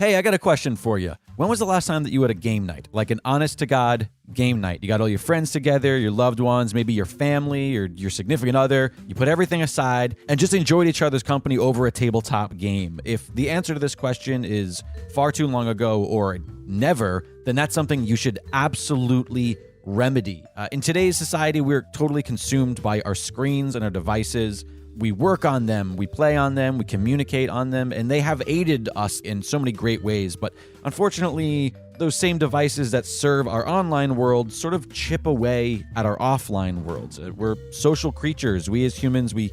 Hey, I got a question for you. When was the last time that you had a game night? Like an honest-to-God game night. You got all your friends together, your loved ones, maybe your family or your significant other. You put everything aside and just enjoyed each other's company over a tabletop game. If the answer to this question is far too long ago or never, then that's something you should absolutely remedy. In today's society, we're totally consumed by our screens and our devices. We work on them, we play on them, we communicate on them, and they have aided us in so many great ways. But unfortunately, those same devices that serve our online world sort of chip away at our offline worlds. We're social creatures. We as humans, we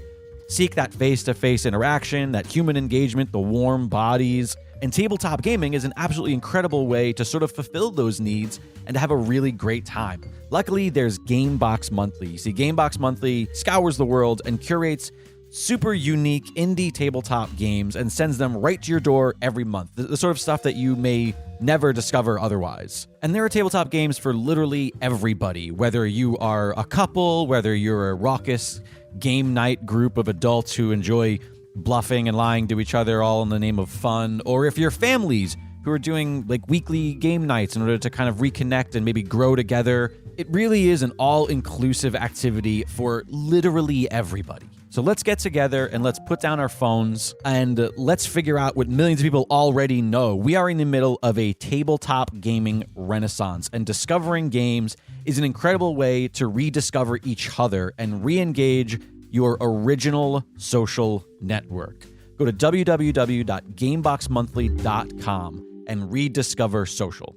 seek that face-to-face interaction, that human engagement, the warm bodies. And tabletop gaming is an absolutely incredible way to sort of fulfill those needs and to have a really great time. Luckily, there's Gamebox Monthly. You see, Gamebox Monthly scours the world and curates super unique indie tabletop games and sends them right to your door every month. The sort of stuff that you may never discover otherwise. And there are tabletop games for literally everybody, whether you are a couple, whether you're a raucous game night group of adults who enjoy bluffing and lying to each other all in the name of fun, or if you're families who are doing like weekly game nights in order to kind of reconnect and maybe grow together. It really is an all-inclusive activity for literally everybody. So let's get together and let's put down our phones and let's figure out what millions of people already know. We are in the middle of a tabletop gaming renaissance, and discovering games is an incredible way to rediscover each other and re-engage your original social network. Go to www.gameboxmonthly.com and rediscover social.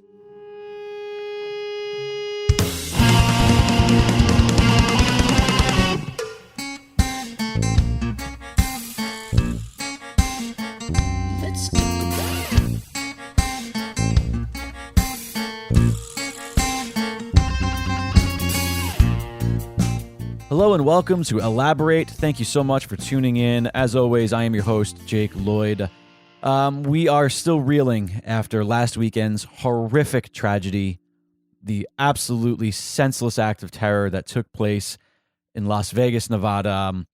Hello and welcome to Elaborate. Thank you so much for tuning in. As always, I am your host, Jake Lloyd. We are still reeling after last weekend's horrific tragedy, the absolutely senseless act of terror that took place in Las Vegas, Nevada.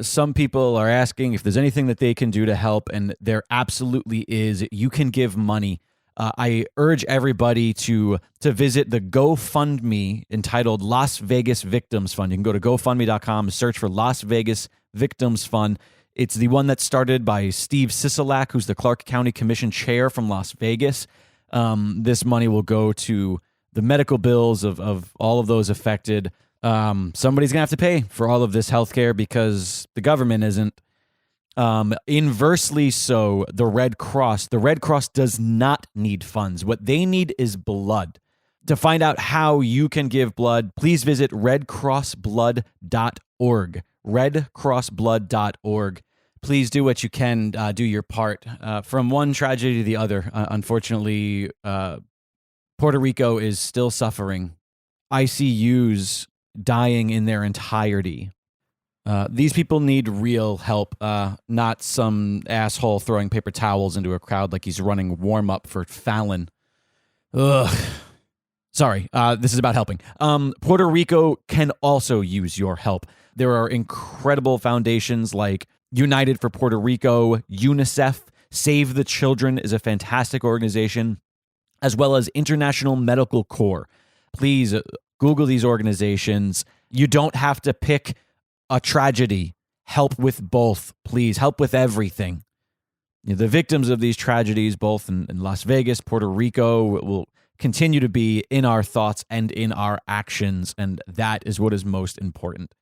Some people are asking if there's anything that they can do to help, and there absolutely is. You can give money. I urge everybody to visit the GoFundMe entitled Las Vegas Victims Fund. You can go to GoFundMe.com and search for Las Vegas Victims Fund. It's the one that's started by Steve Sisolak, who's the Clark County Commission chair from Las Vegas. This money will go to the medical bills of all of those affected. Somebody's going to have to pay for all of this healthcare because the government isn't. Inversely so, the Red Cross does not need funds. What they need is blood. To find out how you can give blood, please visit redcrossblood.org. redcrossblood.org. Please do what you can, do your part. From one tragedy to the other, unfortunately, Puerto Rico is still suffering. ICUs dying in their entirety. These people need real help, not some asshole throwing paper towels into a crowd like he's running warm-up for Fallon. Ugh. Sorry, this is about helping. Puerto Rico can also use your help. There are incredible foundations like United for Puerto Rico, UNICEF, Save the Children is a fantastic organization, as well as International Medical Corps. Please Google these organizations. You don't have to pick a tragedy. Help with both, please. Help with everything. The victims of these tragedies, both in Las Vegas, Puerto Rico, will continue to be in our thoughts and in our actions, and that is what is most important.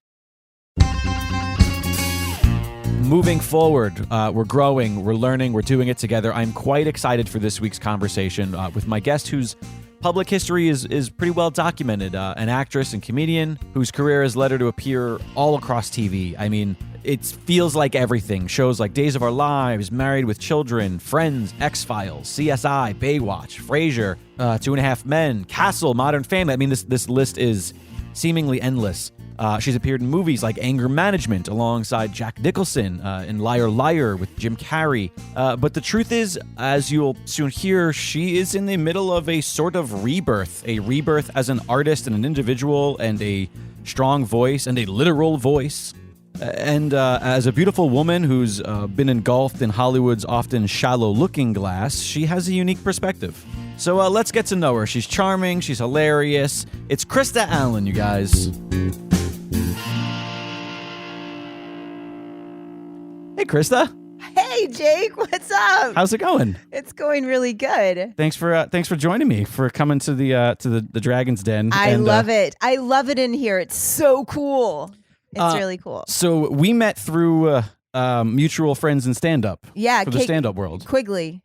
Moving forward, we're growing, we're learning, we're doing it together. I'm quite excited for this week's conversation with my guest whose public history is pretty well documented, an actress and comedian whose career has led her to appear all across TV. I mean, it feels like everything. Shows like Days of Our Lives, Married with Children, Friends, X-Files, CSI, Baywatch, Frasier, 2.5 Men, Castle, Modern Family. I mean, this list is seemingly endless. She's appeared in movies like Anger Management alongside Jack Nicholson, in Liar Liar with Jim Carrey. But the truth is, as you'll soon hear, she is in the middle of a sort of rebirth. A rebirth as an artist and an individual, and a strong voice and a literal voice. And as a beautiful woman who's been engulfed in Hollywood's often shallow looking glass, she has a unique perspective. So let's get to know her. She's charming, she's hilarious. It's Krista Allen, you guys. Hey, Krista. Hey, Jake. What's up? How's it going? It's going really good. Thanks for joining me, for coming to the Dragon's Den. I love it. I love it in here. It's so cool. It's really cool. So we met through mutual friends in stand-up. Yeah, for the stand-up world. Quigley.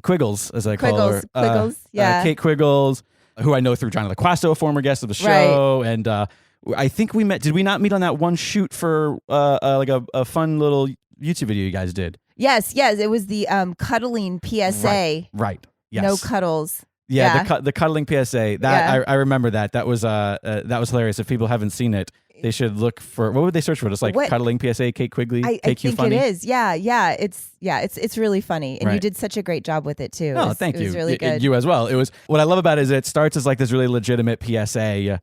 Quiggles, as I call her. Quiggles, yeah. Kate Quiggles, who I know through Johnny LaQuasto, a former guest of the show. Right. And I think we met. Did we not meet on that one shoot for like a fun little YouTube video you guys did? Yes. It was the cuddling PSA. Right. Yes. No cuddles. Yeah. The cuddling PSA. That I remember that. That was hilarious. If people haven't seen it, they should look for. What would they search for? Just like cuddling PSA, Kate Quigley. I think funny? It is. Yeah. It's really funny, and you did such a great job with it too. Oh, thank you. It was really good. You as well. It was. What I love about it is it starts as like this really legitimate PSA,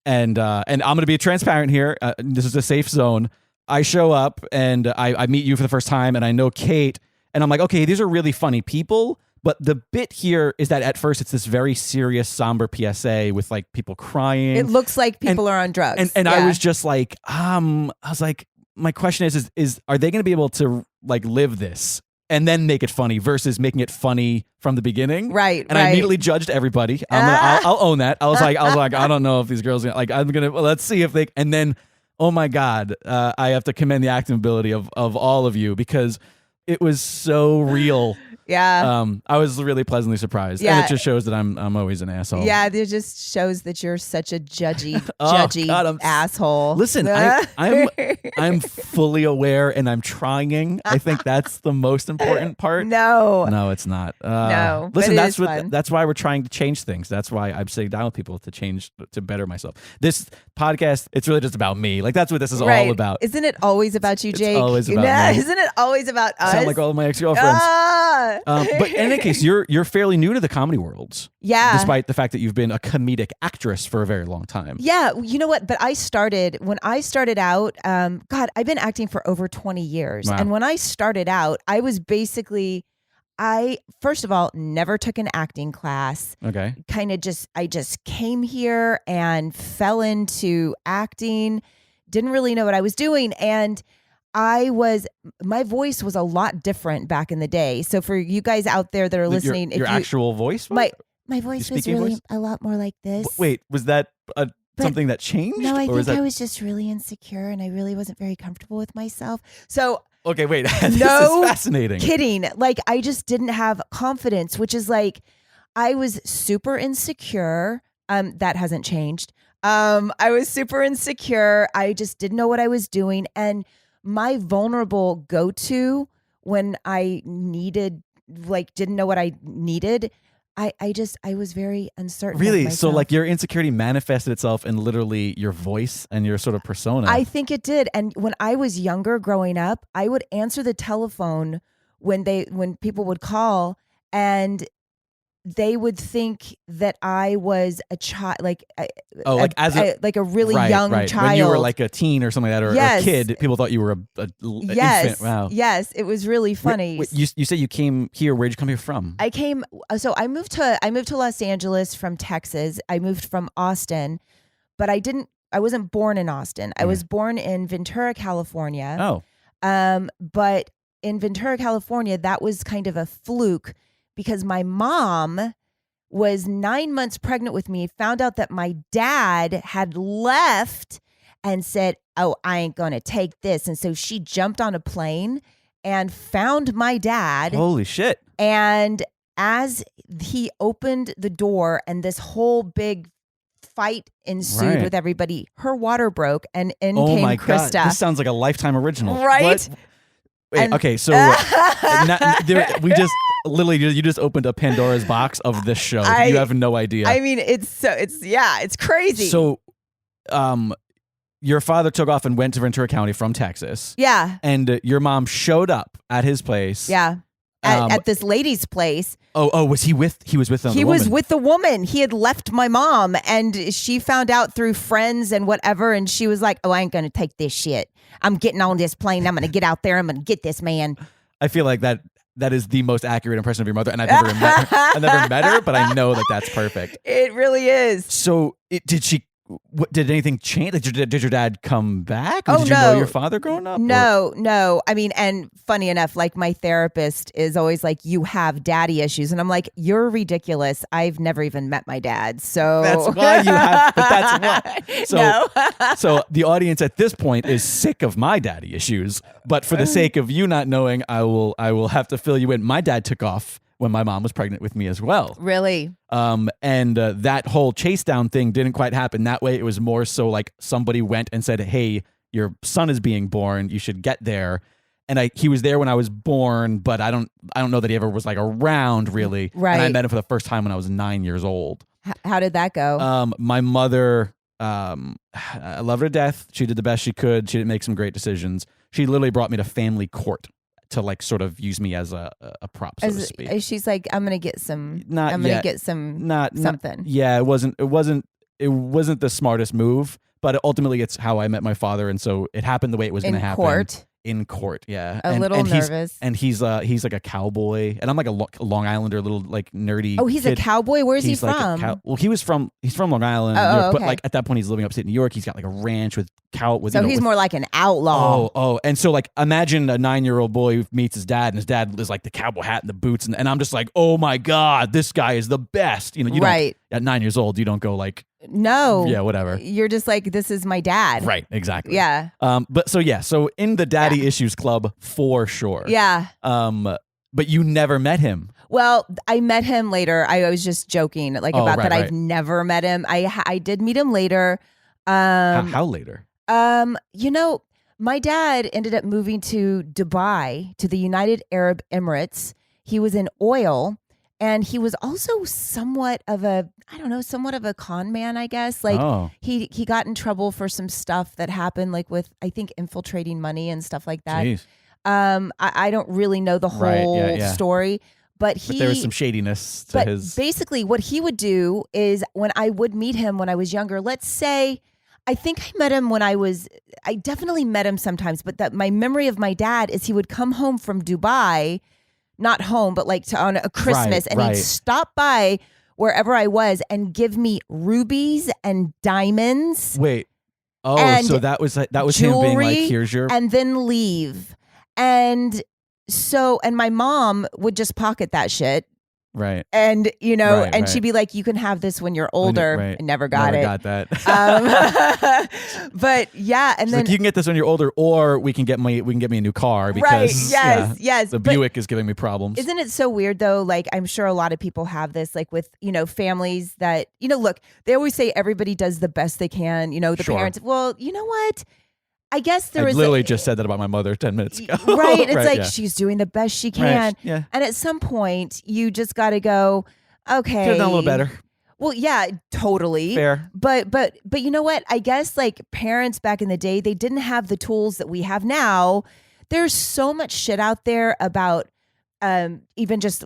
and I'm going to be transparent here. This is a safe zone. I show up and I meet you for the first time, and I know Kate, and I'm like, okay, these are really funny people. But the bit here is that at first it's this very serious, somber PSA with like people crying. It looks like people are on drugs. And I was just like, I was like, my question is are they going to be able to like live this and then make it funny versus making it funny from the beginning? Right. And I immediately judged everybody. I'll own that. I was like, I don't know if these girls like let's see if they. And then, oh my God, I have to commend the acting ability of all of you because it was so real. Yeah. I was really pleasantly surprised. Yeah. And it just shows that I'm always an asshole. Yeah, it just shows that you're such a judgy God, asshole. Listen, I'm fully aware and I'm trying. I think that's the most important part. No, it's not. No. Listen, that's why we're trying to change things. That's why I'm sitting down with people to better myself. This podcast, it's really just about me. Like that's what this is all about. Isn't it always about you, Jake? It's always about me. Isn't it always about us? Sound like all of my ex-girlfriends. But in any case, you're fairly new to the comedy world. Yeah. Despite the fact that you've been a comedic actress for a very long time. Yeah. You know what? But when I started out, God, I've been acting for over 20 years. Wow. And when I started out, I was basically, first of all, never took an acting class. Okay. I just came here and fell into acting, didn't really know what I was doing. And my voice was a lot different back in the day. So for you guys out there that are listening, your actual voice, my voice was really a lot more like this. Wait, was that something that changed? No, I think I was just really insecure and I really wasn't very comfortable with myself. So okay, wait, this is fascinating. Kidding. Like I just didn't have confidence, which is like I was super insecure. That hasn't changed. I was super insecure. I just didn't know what I was doing. And my vulnerable go-to when I didn't know what I needed, I was very uncertain. Really? So like your insecurity manifested itself in literally your voice and your sort of persona. I think it did. And when I was younger growing up, I would answer the telephone when people would call and they would think that I was a child, like a really young child. When you were like a teen or something like that, or a kid, people thought you were an infant. Wow. Yes, it was really funny. Wait, you said you came here. Where'd you come here from? I moved to Los Angeles from Texas. I moved from Austin, but I wasn't born in Austin. I was born in Ventura, California. Oh. But in Ventura, California, that was kind of a fluke. Because my mom was 9 months pregnant with me, found out that my dad had left and said, oh, I ain't going to take this. And so she jumped on a plane and found my dad. Holy shit. And as he opened the door and this whole big fight ensued with everybody, her water broke and in came my Krista. God. This sounds like a Lifetime original. Right? What? Wait, okay, so we just literally you just opened a Pandora's box of this show. You have no idea. I mean, it's crazy. So, your father took off and went to Ventura County from Texas. Yeah. And your mom showed up at his place. Yeah. at this lady's place. Oh, was he with the woman? He was with the woman. He had left my mom, and she found out through friends and whatever, and she was like, oh, I ain't going to take this shit. I'm getting on this plane. I'm going to get out there. I'm going to get this man. I feel like that is the most accurate impression of your mother, and I've never met her, but I know that that's perfect. It really is. So did anything change? Like, did your dad come back? Or Oh, did you no. know your father growing up? No. I mean, and funny enough, like my therapist is always like, you have daddy issues. And I'm like, you're ridiculous. I've never even met my dad. So that's why you have, but that's why. So, No. so the audience at this point is sick of my daddy issues, but for the sake of you not knowing, I will have to fill you in. My dad took off when my mom was pregnant with me as well. Really? And that whole chase down thing didn't quite happen that way. It was more so like somebody went and said, hey, your son is being born. You should get there. And he was there when I was born, but I don't know that he ever was like around really. Right. And I met him for the first time when I was 9 years old. How did that go? My mother, I love her to death. She did the best she could. She didn't make some great decisions. She literally brought me to family court to like sort of use me as a prop, so to speak. She's like, I'm gonna get some. Not I'm yet. gonna get some something. Yeah, it wasn't the smartest move, but ultimately it's how I met my father, and so it happened the way it was going to happen. In court, yeah. A little nervous. He's like a cowboy, and I'm like a Long Islander, little like nerdy. Oh, he's kid. a cowboy. Where's he Like from? Well, he's from Long Island, okay. but like at that point he's living upstate New York. He's got like a ranch with cow. So he's more like an outlaw. And so like imagine a 9-year-old boy who meets his dad, and his dad is like the cowboy hat and the boots, and I'm just like, oh my god, this guy is the best. You right. At 9 years old, you don't go like, no, yeah, whatever. You're just like, this is my dad. Right, exactly. Yeah. So in the daddy issues club for sure. Yeah. But you never met him. Well, I met him later. I was just joking about that. Right. I've never met him. I did meet him later. How later? My dad ended up moving to Dubai, to the United Arab Emirates. He was in oil. And he was also somewhat of a con man, I guess. Like he got in trouble for some stuff that happened, like with, I think, infiltrating money and stuff like that. Jeez. I don't really know the whole story, but there was some shadiness to his. Basically, what he would do is when I would meet him when I was younger, let's say, I think I met him I definitely met him sometimes, but that my memory of my dad is he would come home from Dubai. Not home, but like on a Christmas, and he'd stop by wherever I was and give me rubies and diamonds. Wait, so that was jewelry, him being like, "Here's your," and then leave. And my mom would just pocket that shit. Right. And, she'd be like, you can have this when you're older. Right. I never got that. But yeah. And she's then like, you can get this when you're older, or we can get me a new car because yes. The Buick is giving me problems. Isn't it so weird though? Like, I'm sure a lot of people have this, like with, families that, look, they always say everybody does the best they can, the parents. Well, you know what? I guess I literally just said that about my mother 10 minutes ago. Right. It's she's doing the best she can. Right. Yeah. And at some point you just got to go, okay. Could have done a little better. Well, yeah, totally. Fair. But you know what? I guess like parents back in the day, they didn't have the tools that we have now. There's so much shit out there about even just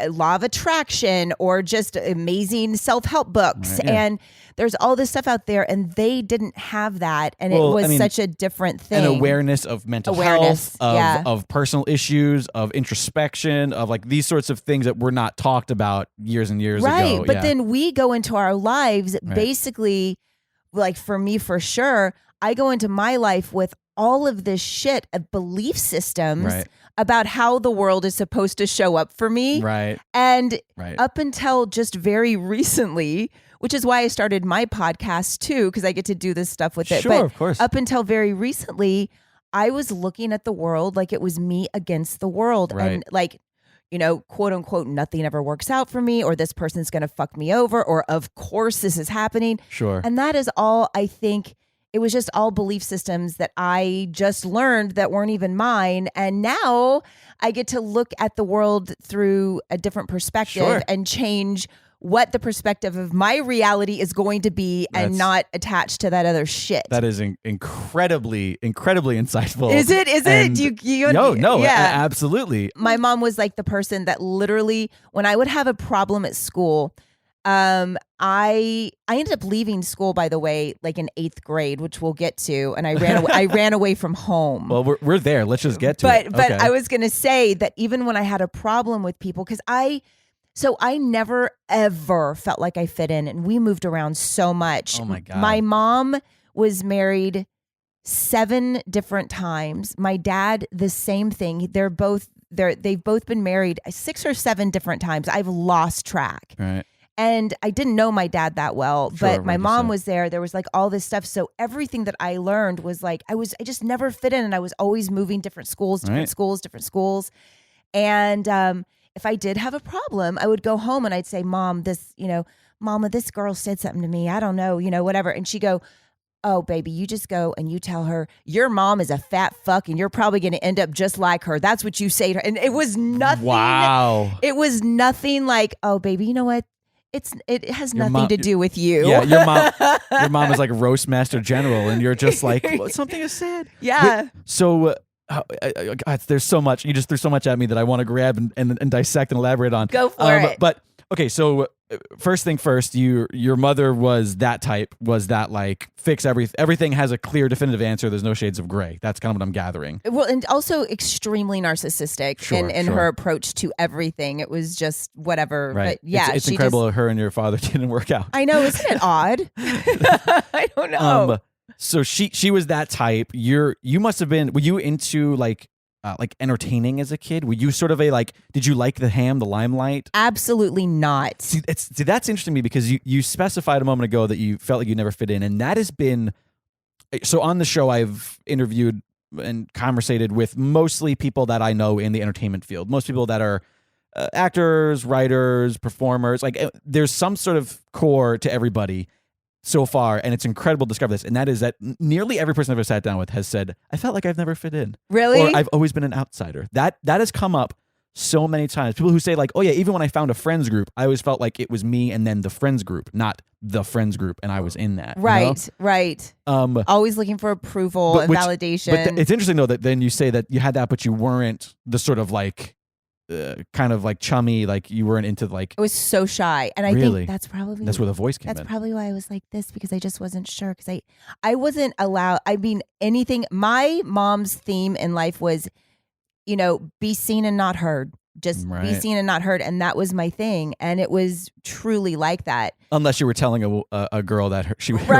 law of attraction or just amazing self-help books. Right, yeah. And there's all this stuff out there, and they didn't have that. And it was such a different thing. An awareness of mental health, of personal issues, of introspection, of like these sorts of things that were not talked about years and years ago. Right. But then we go into our lives basically, like for me, for sure, I go into my life with all of this shit of belief systems about how the world is supposed to show up for me. Right. And up until just very recently, which is why I started my podcast too, because I get to do this stuff with it. Sure, but of course. Up until very recently, I was looking at the world like it was me against the world. Right. And like, quote unquote, nothing ever works out for me, or this person's going to fuck me over, or of course this is happening. Sure. And that is all, I think. It was just all belief systems that I just learned that weren't even mine. And now I get to look at the world through a different perspective and change what the perspective of my reality is going to be and not attached to that other shit. That is incredibly insightful. Is it? Absolutely. My mom was like the person that literally, when I would have a problem at school, I ended up leaving school, by the way, like in 8th grade, which we'll get to, and I ran away from home. Well, we're there. Let's just get to it. But I was going to say that even when I had a problem with people, because I never ever felt like I fit in, and we moved around so much. Oh my God. My mom was married 7 different times. My dad, the same thing. They've both been married 6 or 7 different times. I've lost track. Right. And I didn't know my dad that well, Sure, but my mom was there. There was like all this stuff. So everything that I learned was like, I just never fit in, and I was always moving different schools. And if I did have a problem, I would go home and I'd say, Mama, this girl said something to me. I don't know, whatever. And she'd go, oh, baby, you just go and you tell her your mom is a fat fuck and you're probably going to end up just like her. That's what you say to her. And it was nothing. Wow. It was nothing like, oh, baby, you know what? It has nothing to do with you. Yeah, your mom is like a roast master general, and you're just like, well, something is said. Yeah. So there's so much. You just threw so much at me that I want to grab and dissect and elaborate on. Go for it. But okay, so first thing first, your mother was that type. Was that like fix everything has a clear, definitive answer. There's no shades of gray. That's kind of what I'm gathering. Well, and also extremely narcissistic in her approach to everything. It was just whatever. Right. But yeah, it's incredible that her and your father didn't work out. I know, isn't it odd? I don't know. So she was that type. Were you into like entertaining as a kid? Were you sort of did you like the limelight? Absolutely not. See, that's interesting to me because you specified a moment ago that you felt like you never fit in, and that has been, so on the show I've interviewed and conversated with mostly people that I know in the entertainment field, most people that are actors, writers, performers, there's some sort of core to everybody so far, and it's incredible to discover this, and that is that nearly every person I've ever sat down with has said, I felt like I've never fit in. Really? Or I've always been an outsider. That has come up so many times. People who say oh yeah, even when I found a friends group, I always felt like it was me and then the friends group, not the friends group, and I was in that. Right, right. Always looking for approval and validation. But it's interesting though that then you say that you had that, but you weren't the sort of kind of chummy, you weren't into I was so shy, and I think that's where the voice came in. That's probably why I was like this, because I just wasn't sure, because I wasn't allowed. I mean, anything. My mom's theme in life was, be seen and not heard. Just be seen and not heard, and that was my thing, and it was truly like that. Unless you were telling a girl that her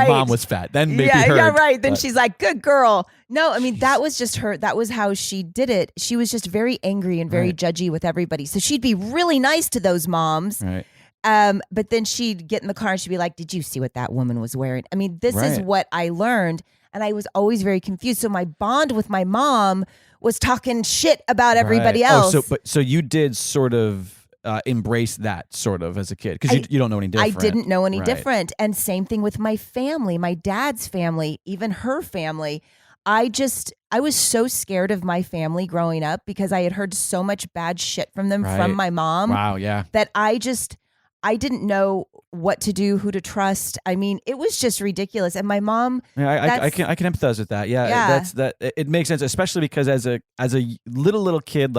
mom was fat, then maybe heard. Yeah, right. Then she's like, "Good girl." No, I mean that was just her. That was how she did it. She was just very angry and very judgy with everybody. So she'd be really nice to those moms. Right. But then she'd get in the car and she'd be like, "Did you see what that woman was wearing?" I mean, this is what I learned, and I was always very confused. So my bond with my mom was talking shit about everybody else. So you did sort of embrace that sort of as a kid, because you don't know any different. I didn't know any different. And same thing with my family, my dad's family, even her family. I was so scared of my family growing up because I had heard so much bad shit from them from my mom. Wow, yeah. That I didn't know what to do, who to trust. I mean, it was just ridiculous. And my mom, I can empathize with that. Yeah, it makes sense, especially because as a little kid,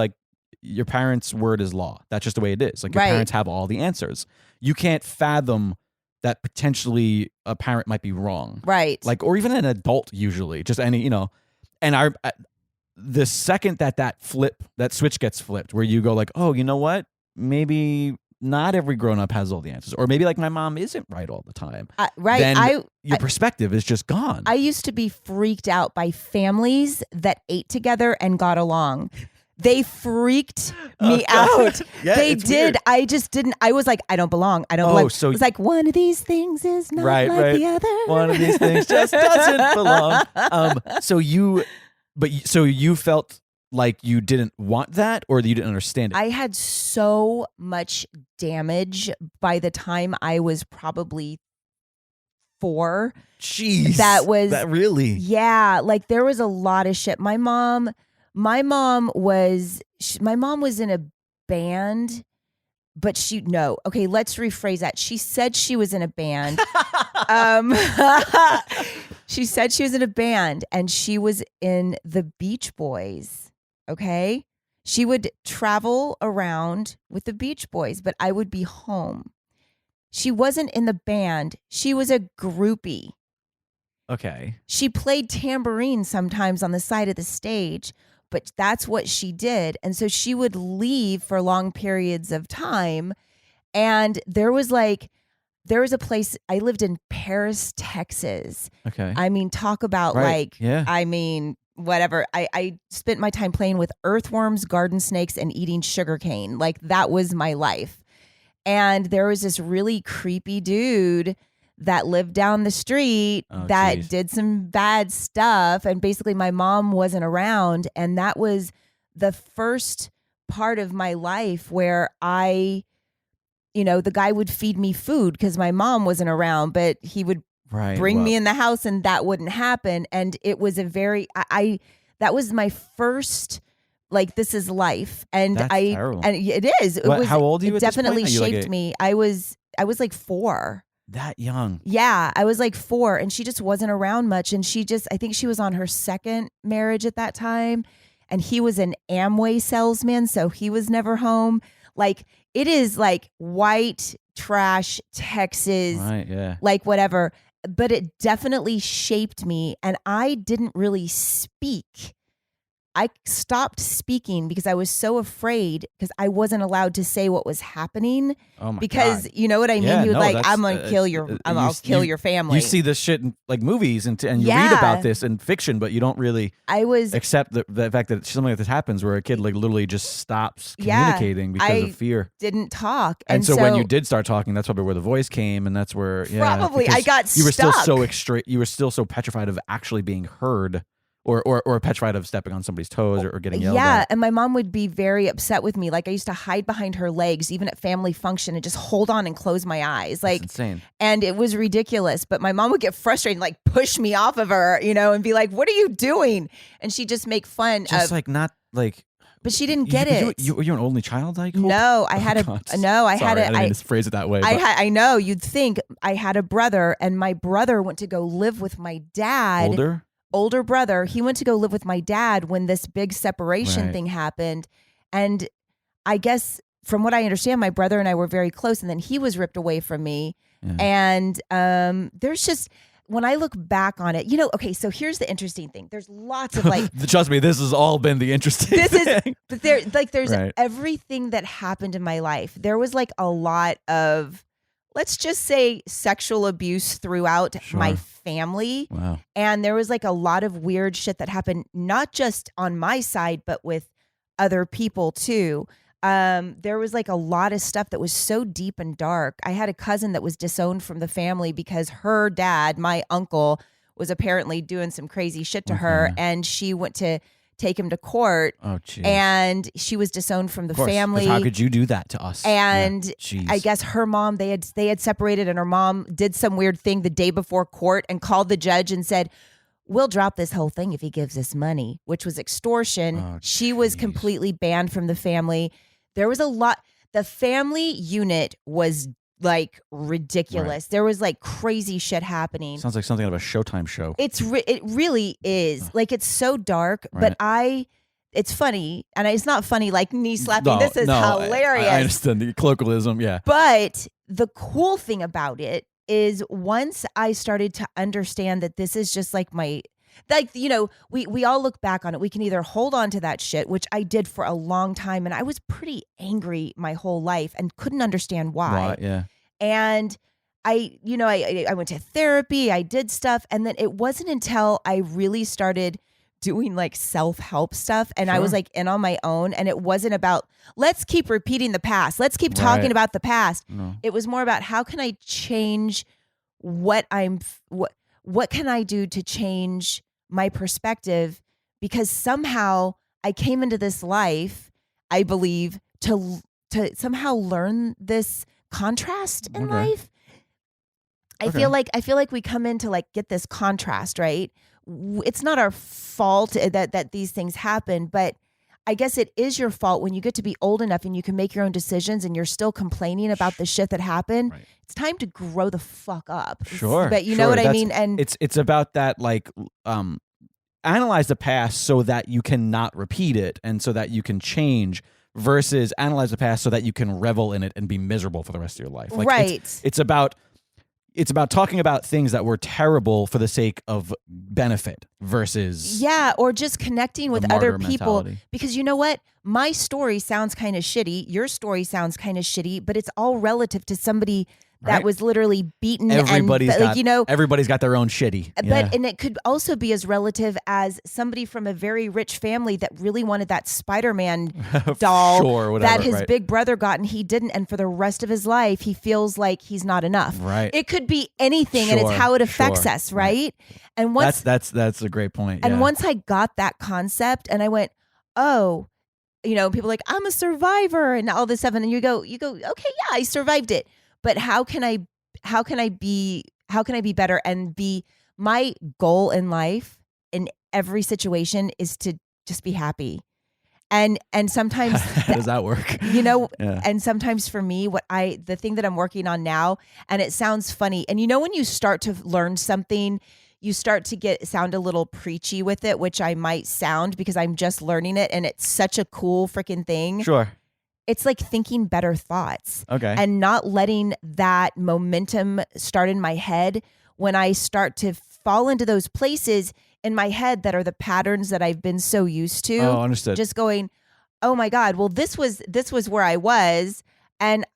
your parents' word is law. That's just the way it is. Your parents have all the answers. You can't fathom that potentially a parent might be wrong. Right. Or even an adult usually, just any, and the second that switch gets flipped, where you go oh, you know what? Maybe not every grown-up has all the answers, or maybe my mom isn't right all the time. Then your perspective is just gone. I used to be freaked out by families that ate together and got along. They freaked me out. Yeah, they did. Weird. I just didn't. I was like, I don't belong. I don't belong. So it was one of these things is not like the other. One of these things just doesn't belong. So you felt like you didn't want that, or that you didn't understand it? I had so much damage by the time I was probably 4. Jeez. That really? Yeah. There was a lot of shit. My mom was in a band but okay, let's rephrase that. She said she was in a band. um, she said she was in a band and she was in the Beach Boys. Okay. She would travel around with the Beach Boys, but I would be home. She wasn't in the band. She was a groupie. Okay. She played tambourine sometimes on the side of the stage, but that's what she did. And so she would leave for long periods of time. And there was a place, I lived in Paris, Texas. Okay. I mean, talk about whatever. I spent my time playing with earthworms, garden snakes, and eating sugarcane. Like that was my life. And there was this really creepy dude that lived down the street did some bad stuff. And basically my mom wasn't around. And that was the first part of my life where the guy would feed me food because my mom wasn't around, but he would bring me in the house and that wouldn't happen. And it was that was my first, like, this is life. And That's terrible. And it is. How old are you it at this definitely point? shaped me. I was like 4. That young. Yeah, I was like 4 and she just wasn't around much. And I think she was on her second marriage at that time. And he was an Amway salesman, so he was never home. Like, it is like white trash Texas, like whatever. But it definitely shaped me. And I didn't really speak. I stopped speaking because I was so afraid because I wasn't allowed to say what was happening. Oh my God. You know what I mean? Yeah, he would I'm going to kill I'll kill your family. You see this shit in like movies and you read about this in fiction, but you don't really accept the fact that something like this happens where a kid like literally just stops communicating because of fear. Didn't talk. And so when you did start talking, that's probably where the voice came, and that's where probably I got you were stuck. You were still so petrified of actually being heard. Or petrified of stepping on somebody's toes or getting yelled at. Yeah, and my mom would be very upset with me. Like, I used to hide behind her legs, even at family function, and just hold on and close my eyes. Like, that's insane. And it was ridiculous. But my mom would get frustrated and like push me off of her, and be like, "What are you doing?" And she'd just make fun just like not like. But she didn't get it. Were you an only child? I hope? No, I had I didn't mean to phrase it that way. I know. You'd think I had a brother, and my brother went to go live with my dad. Older brother, he went to go live with my dad when this big separation thing happened. And I guess from what I understand, my brother and I were very close, and then he was ripped away from me. Yeah. And there's just, when I look back on it, okay, so here's the interesting thing. There's lots of like trust me, this has all been the interesting thing. But there's everything that happened in my life. There was like a lot of, let's just say, sexual abuse throughout my family. Wow. And there was like a lot of weird shit that happened, not just on my side, but with other people too. There was like a lot of stuff that was so deep and dark. I had a cousin that was disowned from the family because her dad, my uncle, was apparently doing some crazy shit to her, and she went to take him to court. Oh, geez. And she was disowned from the family. How could you do that to us? And I guess her mom, they had separated, and her mom did some weird thing the day before court and called the judge and said, "We'll drop this whole thing if he gives us money," which was extortion. Oh, she was completely banned from the family. There was a lot. The family unit was like ridiculous. There was like crazy shit happening. Sounds like something out of a Showtime show. It really is. Like, it's so dark, but it's funny, and it's not funny like knee slapping. This is hilarious. I understand the colloquialism, yeah. But the cool thing about it is once I started to understand that this is just like my, like, we all look back on it. We can either hold on to that shit, which I did for a long time, and I was pretty angry my whole life and couldn't understand why. Yeah. And I went to therapy, I did stuff, and then it wasn't until I really started doing like self-help stuff and I was like in on my own, and it wasn't about let's keep repeating the past, let's keep talking about the past. No. It was more about how can I change what can I do to change my perspective, because somehow I came into this life, I believe, to somehow learn this contrast in life. I feel like we come in to like get this contrast, right? It's not our fault that these things happen, but I guess it is your fault when you get to be old enough and you can make your own decisions and you're still complaining about the shit that happened. Right. It's time to grow the fuck up. Sure. But you know what I mean? And it's about that, like, analyze the past so that you cannot repeat it and so that you can change, versus analyze the past so that you can revel in it and be miserable for the rest of your life. Like, right. It's about talking about things that were terrible for the sake of benefit versus or just connecting with other people. Mentality. Because you know what? My story sounds kind of shitty. Your story sounds kind of shitty, but it's all relative to somebody that Right. was literally beaten. Everybody's and everybody's got their own shitty. But and it could also be as relative as somebody from a very rich family that really wanted that Spider-Man doll Sure, whatever, that his right. big brother got and he didn't, and for the rest of his life he feels like he's not enough. Right. It could be anything, and it's how it affects sure. us, right? And once that's a great point. and yeah. once I got that concept, and I went, oh, people are like, I'm a survivor, and all this stuff, and then you go, okay, yeah, I survived it, but how can I be better and be my goal in life in every situation is to just be happy. And sometimes how does that work? Yeah. And sometimes for me, the thing that I'm working on now, and it sounds funny, and when you start to learn something, you start to sound a little preachy with it, which I might sound because I'm just learning it and it's such a cool freaking thing. Sure. It's like thinking better thoughts. Okay. And not letting that momentum start in my head when I start to fall into those places in my head that are the patterns that I've been so used to. Oh, understood. Just going, oh my God, well, this was where I was. And,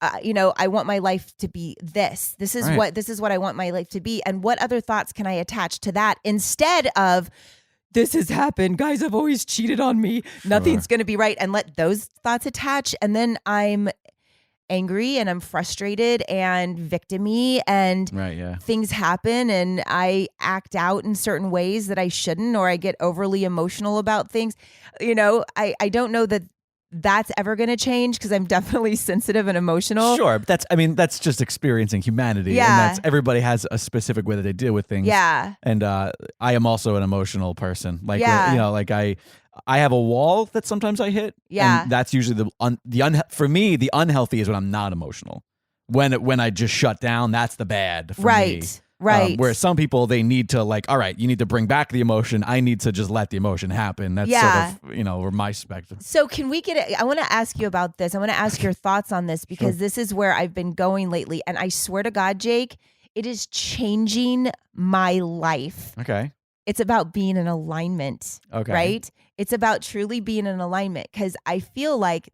I want my life to be this. This is what I want my life to be. And what other thoughts can I attach to that instead of, this has happened. Guys have always cheated on me. Nothing's going to be right. And let those thoughts attach. And then I'm angry and I'm frustrated and victim-y and things happen and I act out in certain ways that I shouldn't, or I get overly emotional about things. I don't know that that's ever going to change because I'm definitely sensitive and emotional. Sure. But that's just experiencing humanity. Yeah. And everybody has a specific way that they deal with things. Yeah. And I am also an emotional person. Like, Yeah. like I have a wall that sometimes I hit. Yeah. And that's usually for me, the unhealthy is when I'm not emotional. When I just shut down, that's the bad for me. Right. Whereas some people, they need to all right, you need to bring back the emotion. I need to just let the emotion happen. That's sort of, where my spectrum. So can we I want to ask you about this. I want to ask your thoughts on this because this is where I've been going lately. And I swear to God, Jake, it is changing my life. Okay. It's about being in alignment. Okay. Right? It's about truly being in alignment because I feel like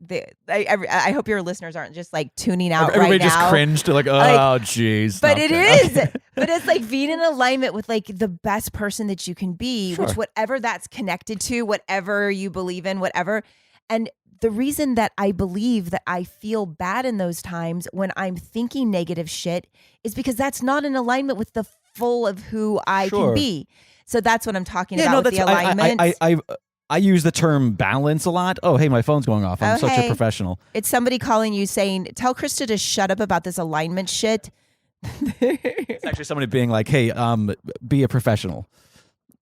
I hope your listeners aren't just like tuning out Everybody right now. just cringed to oh, geez. But No, it okay. is. Okay. But it's like being in alignment with like the best person that you can be, Sure. which whatever that's connected to, whatever you believe in, whatever. And the reason that I believe that I feel bad in those times when I'm thinking negative shit is because that's not in alignment with the full of who I can be. So that's what I'm talking about with the alignment. I use the term balance a lot. Oh, hey, my phone's going off. I'm such a professional. It's somebody calling you saying, tell Krista to shut up about this alignment shit. It's actually somebody being like, hey, be a professional.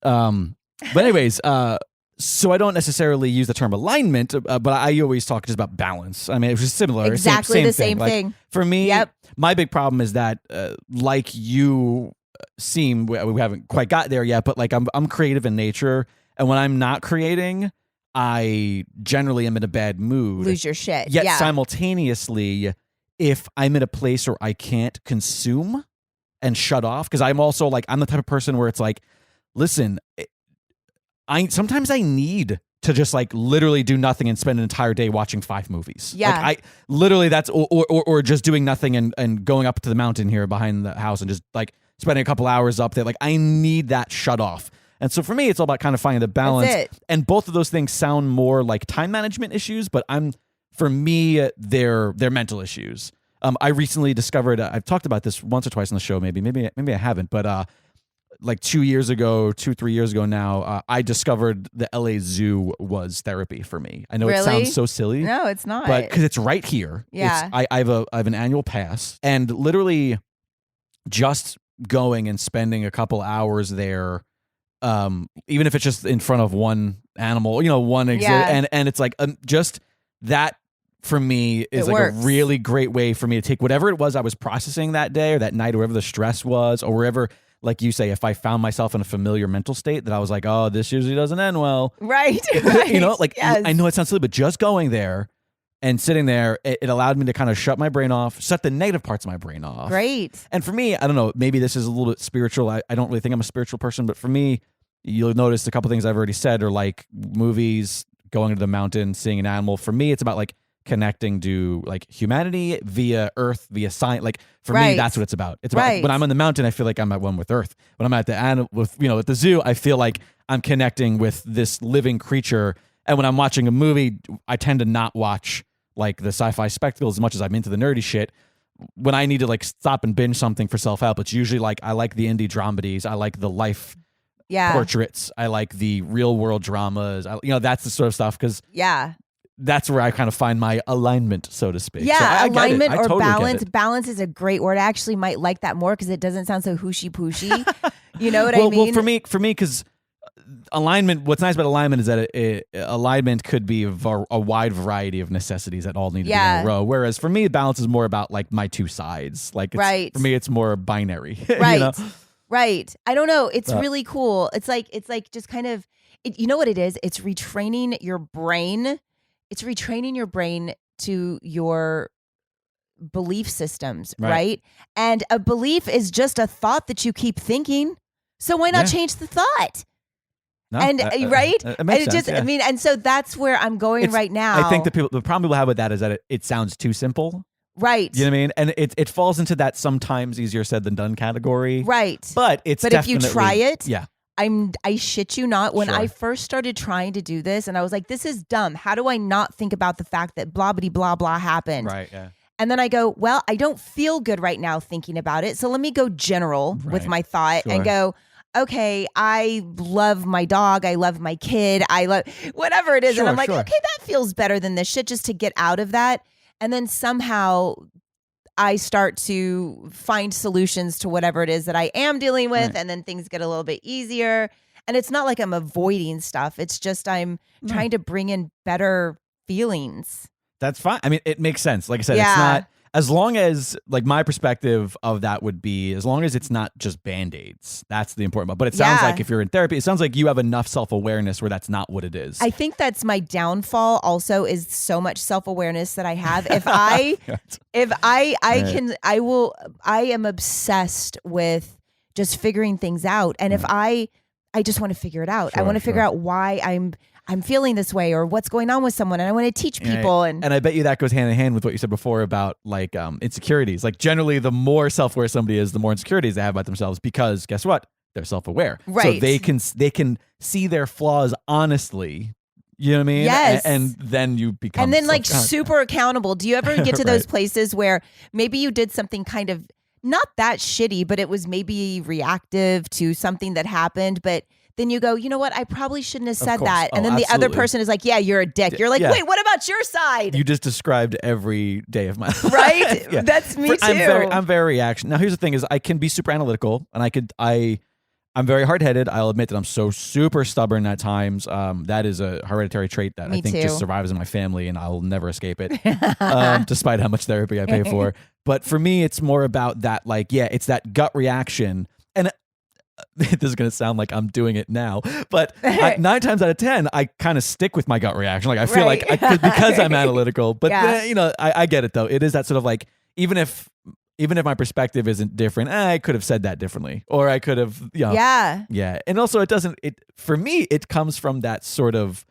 But anyways, so I don't necessarily use the term alignment, but I always talk just about balance. I mean, it was similar. Exactly the same Like, thing. for me, Yep. my big problem is that, like you seem, we haven't quite got there yet, but like I'm creative in nature. And when I'm not creating, I generally am in a bad mood. Lose your shit. Yet yeah. simultaneously, if I'm in a place where I can't consume and shut off, because I'm also like, I'm the type of person where it's like, listen, sometimes I need to just like literally do nothing and spend an entire day watching 5 movies. Yeah. Like I literally or just doing nothing and going up to the mountain here behind the house and just like spending a couple hours up there. Like I need that shut off. And so for me, it's all about kind of finding the balance. That's it. And both of those things sound more like time management issues, but for me, they're mental issues. I recently discovered, I've talked about this once or twice on the show, maybe I haven't, but like 3 years ago now, I discovered the LA Zoo was therapy for me. I know Really? It sounds so silly. No, it's not. But because it's right here. Yeah. I have an annual pass, and literally just going and spending a couple hours there even if it's just in front of one animal, one exhibit, and it's like just that for me is like a really great way for me to take whatever it was I was processing that day or that night or wherever the stress was or wherever, like you say, if I found myself in a familiar mental state that I was like, oh, this usually doesn't end well. Right. I know it sounds silly, but just going there and sitting there, it allowed me to kind of shut my brain off, shut the negative parts of my brain off. Great. And for me, I don't know, maybe this is a little bit spiritual. I don't really think I'm a spiritual person, but for me, you'll notice a couple things I've already said are like movies, going to the mountain, seeing an animal. For me, it's about like connecting to like humanity via earth, via science. Like for me, that's what it's about. It's about when I'm on the mountain, I feel like I'm at one with earth. When I'm at the animal at the zoo, I feel like I'm connecting with this living creature. And when I'm watching a movie, I tend to not watch like the sci-fi spectacle as much as I'm into the nerdy shit. When I need to like stop and binge something for self-help, it's usually like I like the indie dramedies. I like the life portraits. I like the real world dramas. That's the sort of stuff because that's where I kind of find my alignment, so to speak. Yeah, so alignment or totally balance. Balance is a great word. I actually might like that more because it doesn't sound so hooshy-pooshy. You know what I mean? Well, for me, because alignment, what's nice about alignment is that alignment could be a wide variety of necessities that all need to be in a row. Whereas for me, balance is more about like my two sides. Like for me, it's more binary. Right. Right. I don't know. It's really cool. It's like just kind of, you know what it is? It's retraining your brain. It's retraining your brain to your belief systems, right? And a belief is just a thought that you keep thinking. So why not change the thought? No, and right? It makes sense, I mean, and so that's where I'm going right now. I think the problem people have with that is that it sounds too simple. Right. You know what I mean? And it falls into that sometimes easier said than done category. Right. But if you try it, I shit you not. When I first started trying to do this and I was like, this is dumb. How do I not think about the fact that blah, blah, blah, blah happened? Right. Yeah. And then I go, well, I don't feel good right now thinking about it. So let me go general with my thought and go, okay, I love my dog. I love my kid. I love whatever it is. And I'm like, okay, that feels better than this shit, just to get out of that. And then somehow I start to find solutions to whatever it is that I am dealing with. And then things get a little bit easier. And it's not like I'm avoiding stuff. It's just I'm trying to bring in better feelings. That's fine. I mean, it makes sense. Like I said, it's not, as long as, like, my perspective of that would be, as long as it's not just Band-Aids. That's the important part. But it sounds like if you're in therapy, it sounds like you have enough self-awareness where that's not what it is. I think that's my downfall also, is so much self-awareness that I have. I am obsessed with just figuring things out. And if I just want to figure it out. I want to figure out why I'm feeling this way or what's going on with someone, and I want to teach people. And I bet you that goes hand in hand with what you said before about like insecurities. Like generally, the more self-aware somebody is, the more insecurities they have about themselves, because guess what? They're self-aware. Right. So they can see their flaws honestly. You know what I mean? Yes. And then you become and then like super accountable. Do you ever get to those places where maybe you did something kind of not that shitty, but it was maybe reactive to something that happened, but then you go, you know what? I probably shouldn't have said that. And then the other person is like, yeah, you're a dick. You're like, wait, what about your side? You just described every day of my life. Right? That's me too. I'm very reaction. Now, here's the thing is I can be super analytical, and I'm very hard-headed. I'll admit that I'm so super stubborn at times. That is a hereditary trait that I think just survives in my family, and I'll never escape it, despite how much therapy I pay for. But for me, it's more about that, like, it's that gut reaction. And this is going to sound like I'm doing it now, but 9 times out of 10, I kind of stick with my gut reaction. Like I feel like because I'm analytical, but I get it though. It is that sort of like, even if my perspective isn't different, I could have said that differently, or I could have, yeah. And also for me, it comes from that sort of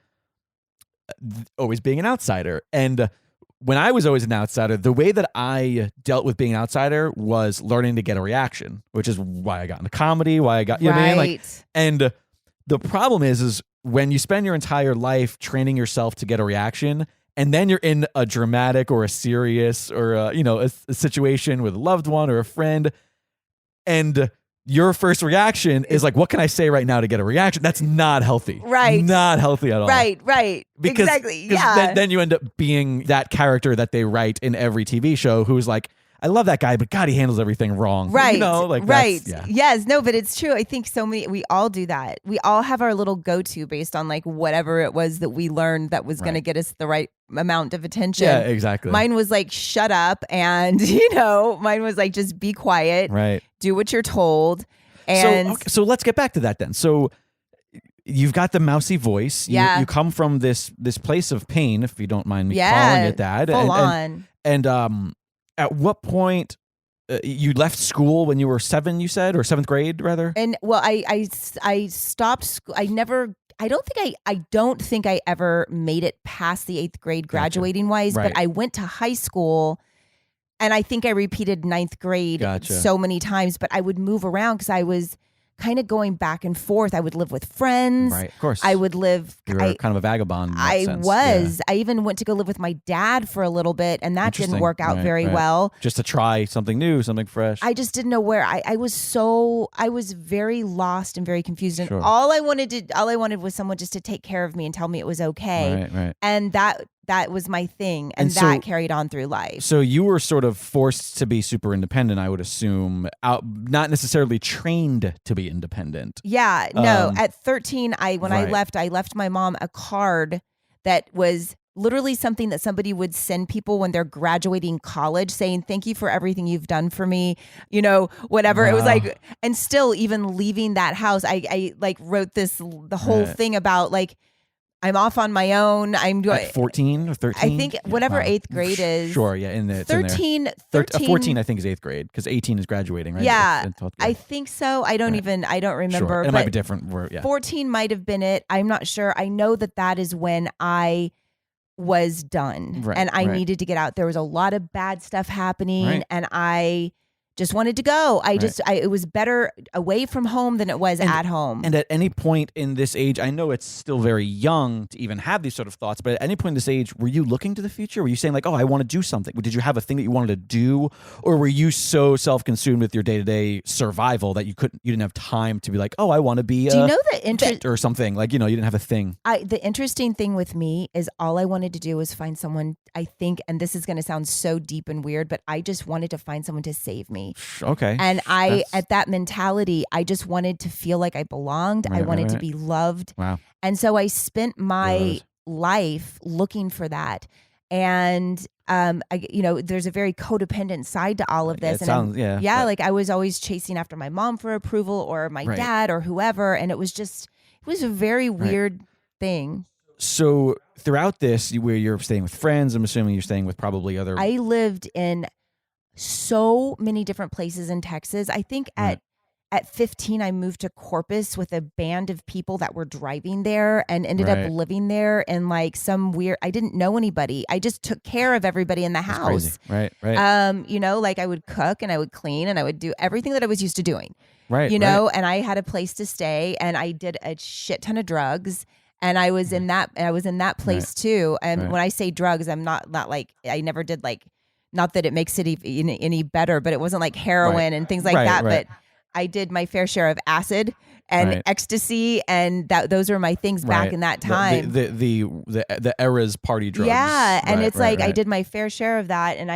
always being an outsider. And when I was always an outsider, the way that I dealt with being an outsider was learning to get a reaction, which is why I got into comedy, why I got, you know what I mean? Like, and the problem is when you spend your entire life training yourself to get a reaction, and then you're in a dramatic or a serious or a situation with a loved one or a friend, and your first reaction is like, what can I say right now to get a reaction? That's not healthy. Right. Not healthy at all. Right. Because, exactly. Yeah. Then you end up being that character that they write in every TV show who's like, I love that guy, but God, he handles everything wrong. Right. You know, like right. yeah. Yes. No, but it's true. I think we all do that. We all have our little go-to based on like whatever it was that we learned that was going to get us the right amount of attention. Yeah, exactly. Mine was like, shut up. And, mine was like, just be quiet. Right. Do what you're told. And so let's get back to that then. So you've got the mousy voice. You come from this place of pain, if you don't mind me calling it that. Full on. And at what point you left school when you were 7, you said, or 7th grade rather? And well, I stopped school. I don't think I ever made it past the 8th grade graduating wise, Right. but I went to high school and I think I repeated 9th grade so many times, but I would move around because I was kind of going back and forth. I would live with friends. Right, of course. I would live. You were kind of a vagabond in that I sense. was. Yeah. I even went to go live with my dad for a little bit, and that didn't work out very right. well. Just to try something new, something fresh. I just didn't know where. I was very lost and very confused, and Sure. all I wanted was someone just to take care of me and tell me it was okay. Right. And that was my thing, and so- that carried on through life. So you were sort of forced to be super independent, I would assume, not necessarily trained to be independent. Yeah, no. At 13, I Right. left my mom a card that was literally something that somebody would send people when they're graduating college, saying thank you for everything you've done for me, whatever. Wow. It was like, and still even leaving that house, I like wrote the whole thing about like, I'm off on my own. I'm doing At 14 or 13? I think whatever 8th grade is. Sure, yeah, in the 13, 14 I think is 8th grade because 18 is graduating, right? Yeah, In 12th I grade. think so. I don't remember. Sure. It but might be different. Yeah. 14 might have been it. I'm not sure. I know that is when I was done and I needed to get out. There was a lot of bad stuff happening and I just wanted to go. It was better away from home than it was at home. And at any point in this age, I know it's still very young to even have these sort of thoughts, but at any point in this age, were you looking to the future? Were you saying like, oh, I want to do something? Did you have a thing that you wanted to do? Or were you so self-consumed with your day-to-day survival that you didn't have time to be like, oh, I want to be do you know the vet or something? Like, you didn't have a thing. The interesting thing with me is all I wanted to do was find someone, I think, and this is going to sound so deep and weird, but I just wanted to find someone to save me. Okay. And at that mentality, I just wanted to feel like I belonged. I wanted to be loved. Wow. And so I spent my life looking for that. And, there's a very codependent side to all of this. Like I was always chasing after my mom for approval or my dad or whoever. And it was a very weird thing. So throughout this, where you're staying with friends, I'm assuming you're staying with probably other. I lived in so many different places in Texas. I think at 15, I moved to Corpus with a band of people that were driving there and ended up living there in like some weird, I didn't know anybody. I just took care of everybody in the house. Right. Like I would cook and I would clean and I would do everything that I was used to doing. And I had a place to stay and I did a shit ton of drugs. And I was in that place too. And when I say drugs, I'm not like, I never did like, not that it makes it any better, but it wasn't like heroin and things like that. But I did my fair share of acid and ecstasy, and those were my things back in that time. The era's party drugs. Yeah, and it's like I did my fair share of that, and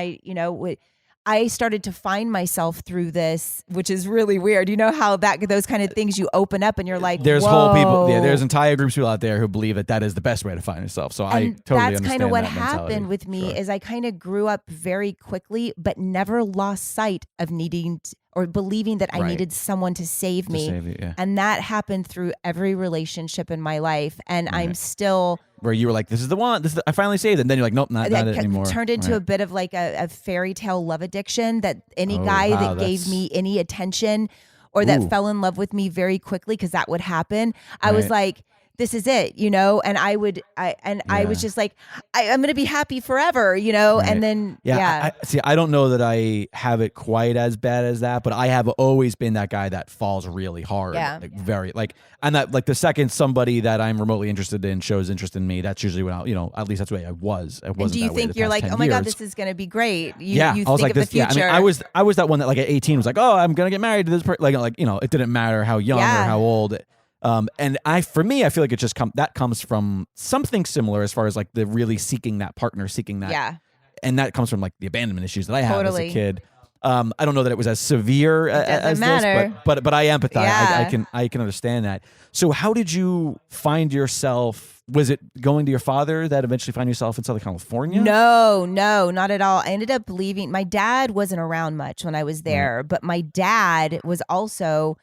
I started to find myself through this, which is really weird. You know how those kind of things you open up and you're like, there's whoa. whole people, there's entire groups of people out there who believe that is the best way to find yourself. So I totally understand that. That's kind of what happened with me is I kind of grew up very quickly, but never lost sight of needing or believing that I needed someone to save me. And that happened through every relationship in my life. And I'm still... Where you were like, this is the one, I finally saved it. And then you're like, nope, not it anymore. Turned into a bit of like a fairy tale love addiction that any guy that gave me any attention or that fell in love with me very quickly, because that would happen. I was like, this is it, and I was just like, I'm going to be happy forever, and then, I don't know that I have it quite as bad as that, but I have always been that guy that falls really hard. And that, like, the second somebody that I'm remotely interested in shows interest in me, that's usually when at least that's the way I was. I wasn't. And do you think you're like, oh my God, this is going to be great? You I was think like, of the future. I was that one that like at 18 was like, oh, I'm going to get married to this person. It didn't matter how young or how old. And I feel like it just comes from something similar as far as like the really seeking that partner, seeking that. Yeah. And that comes from like the abandonment issues that I had as a kid. I don't know that it was as severe as matter. this, but I empathize. Yeah. I can understand that. So how did you find yourself? Was it going to your father that eventually found yourself in Southern California? No, not at all. I ended up leaving. My dad wasn't around much when I was there, but my dad was also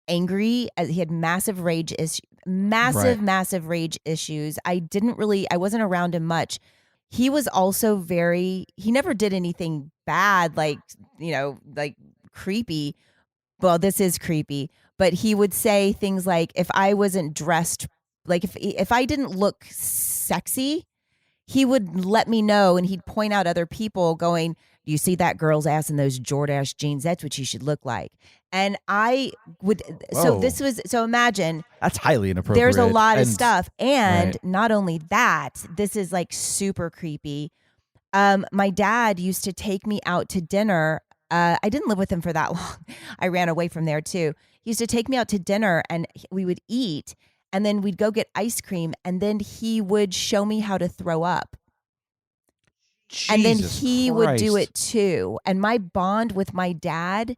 angry. He had massive rage issues. Massive rage issues. I wasn't around him much. He was also he never did anything bad, like creepy. Well, this is creepy, but he would say things like, if I wasn't dressed, like if I didn't look sexy, he would let me know, and he'd point out other people going, "Do you see that girl's ass in those Jordache jeans? That's what you should look like." And I would, so imagine. That's highly inappropriate. There's a lot of stuff. And not only that, this is like super creepy. My dad used to take me out to dinner. I didn't live with him for that long. I ran away from there too. He used to take me out to dinner and we would eat, and then we'd go get ice cream, and then he would show me how to throw up. And then he would do it too. And my bond with my dad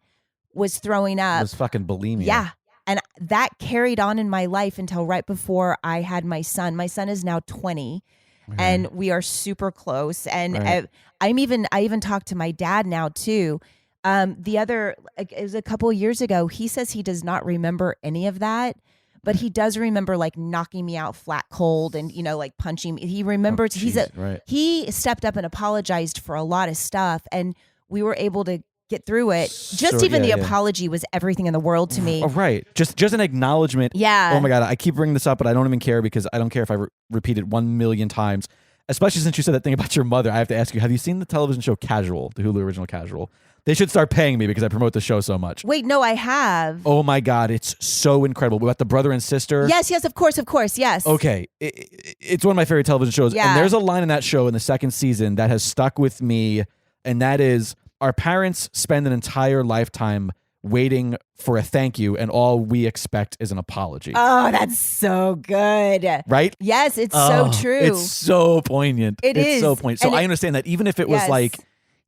was throwing up. It was fucking bulimia. Yeah. And that carried on in my life until right before I had my son. My son is now 20, and we are super close. And I even talked to my dad now too. It was a couple of years ago. He says he does not remember any of that, but he does remember like knocking me out flat cold and, like punching me. He remembers. He stepped up and apologized for a lot of stuff, and we were able to get through it. The apology was everything in the world to me. Oh, right. Just an acknowledgement. Yeah. Oh my God. I keep bringing this up, but I don't even care, because I don't care if I repeat it 1 million times, especially since you said that thing about your mother. I have to ask you, have you seen the television show Casual, the Hulu original Casual? They should start paying me because I promote the show so much. Wait, no, I have. Oh my God. It's so incredible. About the brother and sister. Yes, of course. Yes. Okay. It's one of my favorite television shows. Yeah. And there's a line in that show in the second season that has stuck with me. And that is, our parents spend an entire lifetime waiting for a thank you, and all we expect is an apology. Oh, that's so good. Right? Yes, it's so true. It's so poignant. It's so poignant. So I understand that even if it was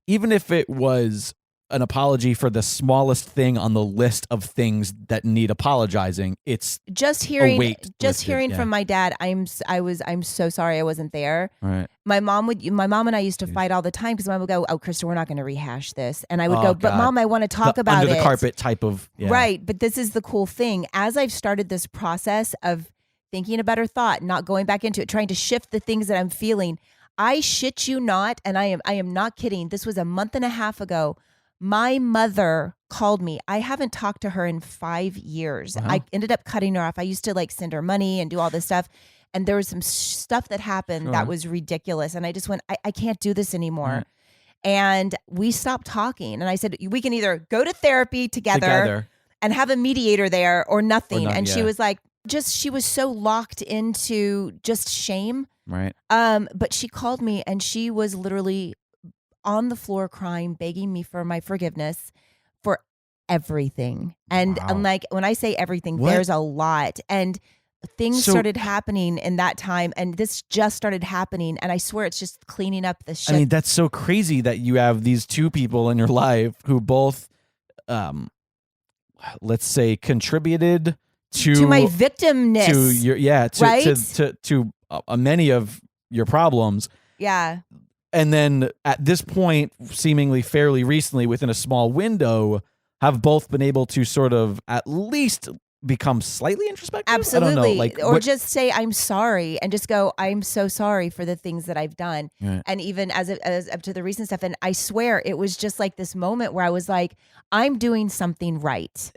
even if it was an apology for the smallest thing on the list of things that need apologizing, it's just hearing lifted, from my dad. I'm so sorry I wasn't there. Right. My mom and I used to fight all the time, because Mom would go, "Oh, Krista, we're not going to rehash this," and I would go, "But God. Mom, I want to talk about under it." the carpet type of right. But this is the cool thing. As I've started this process of thinking a better thought, not going back into it, trying to shift the things that I'm feeling, I shit you not, and I am not kidding. This was a month and a half ago. My mother called me. I haven't talked to her in 5 years. Wow. I ended up cutting her off. I used to send her money and do all this stuff. And there was some stuff that happened that was ridiculous. And I just went, I can't do this anymore. Right. And we stopped talking. And I said, we can either go to therapy together and have a mediator there, or nothing. And she was like, she was so locked into just shame. Right. But she called me, and she was literally on the floor crying, begging me for my forgiveness for everything. And I'm like, when I say everything, there's a lot. And things started happening in that time, and this just started happening. And I swear it's just cleaning up the shit. I mean, that's so crazy that you have these two people in your life who both, let's say, contributed to my victimness, to many of your problems. Yeah. And then at this point, seemingly fairly recently, within a small window, have both been able to sort of at least become slightly introspective? Absolutely. I don't know. Just say, I'm sorry, and just go, I'm so sorry for the things that I've done. Right. And even as up to the recent stuff. And I swear it was just like this moment where I was like, I'm doing something right.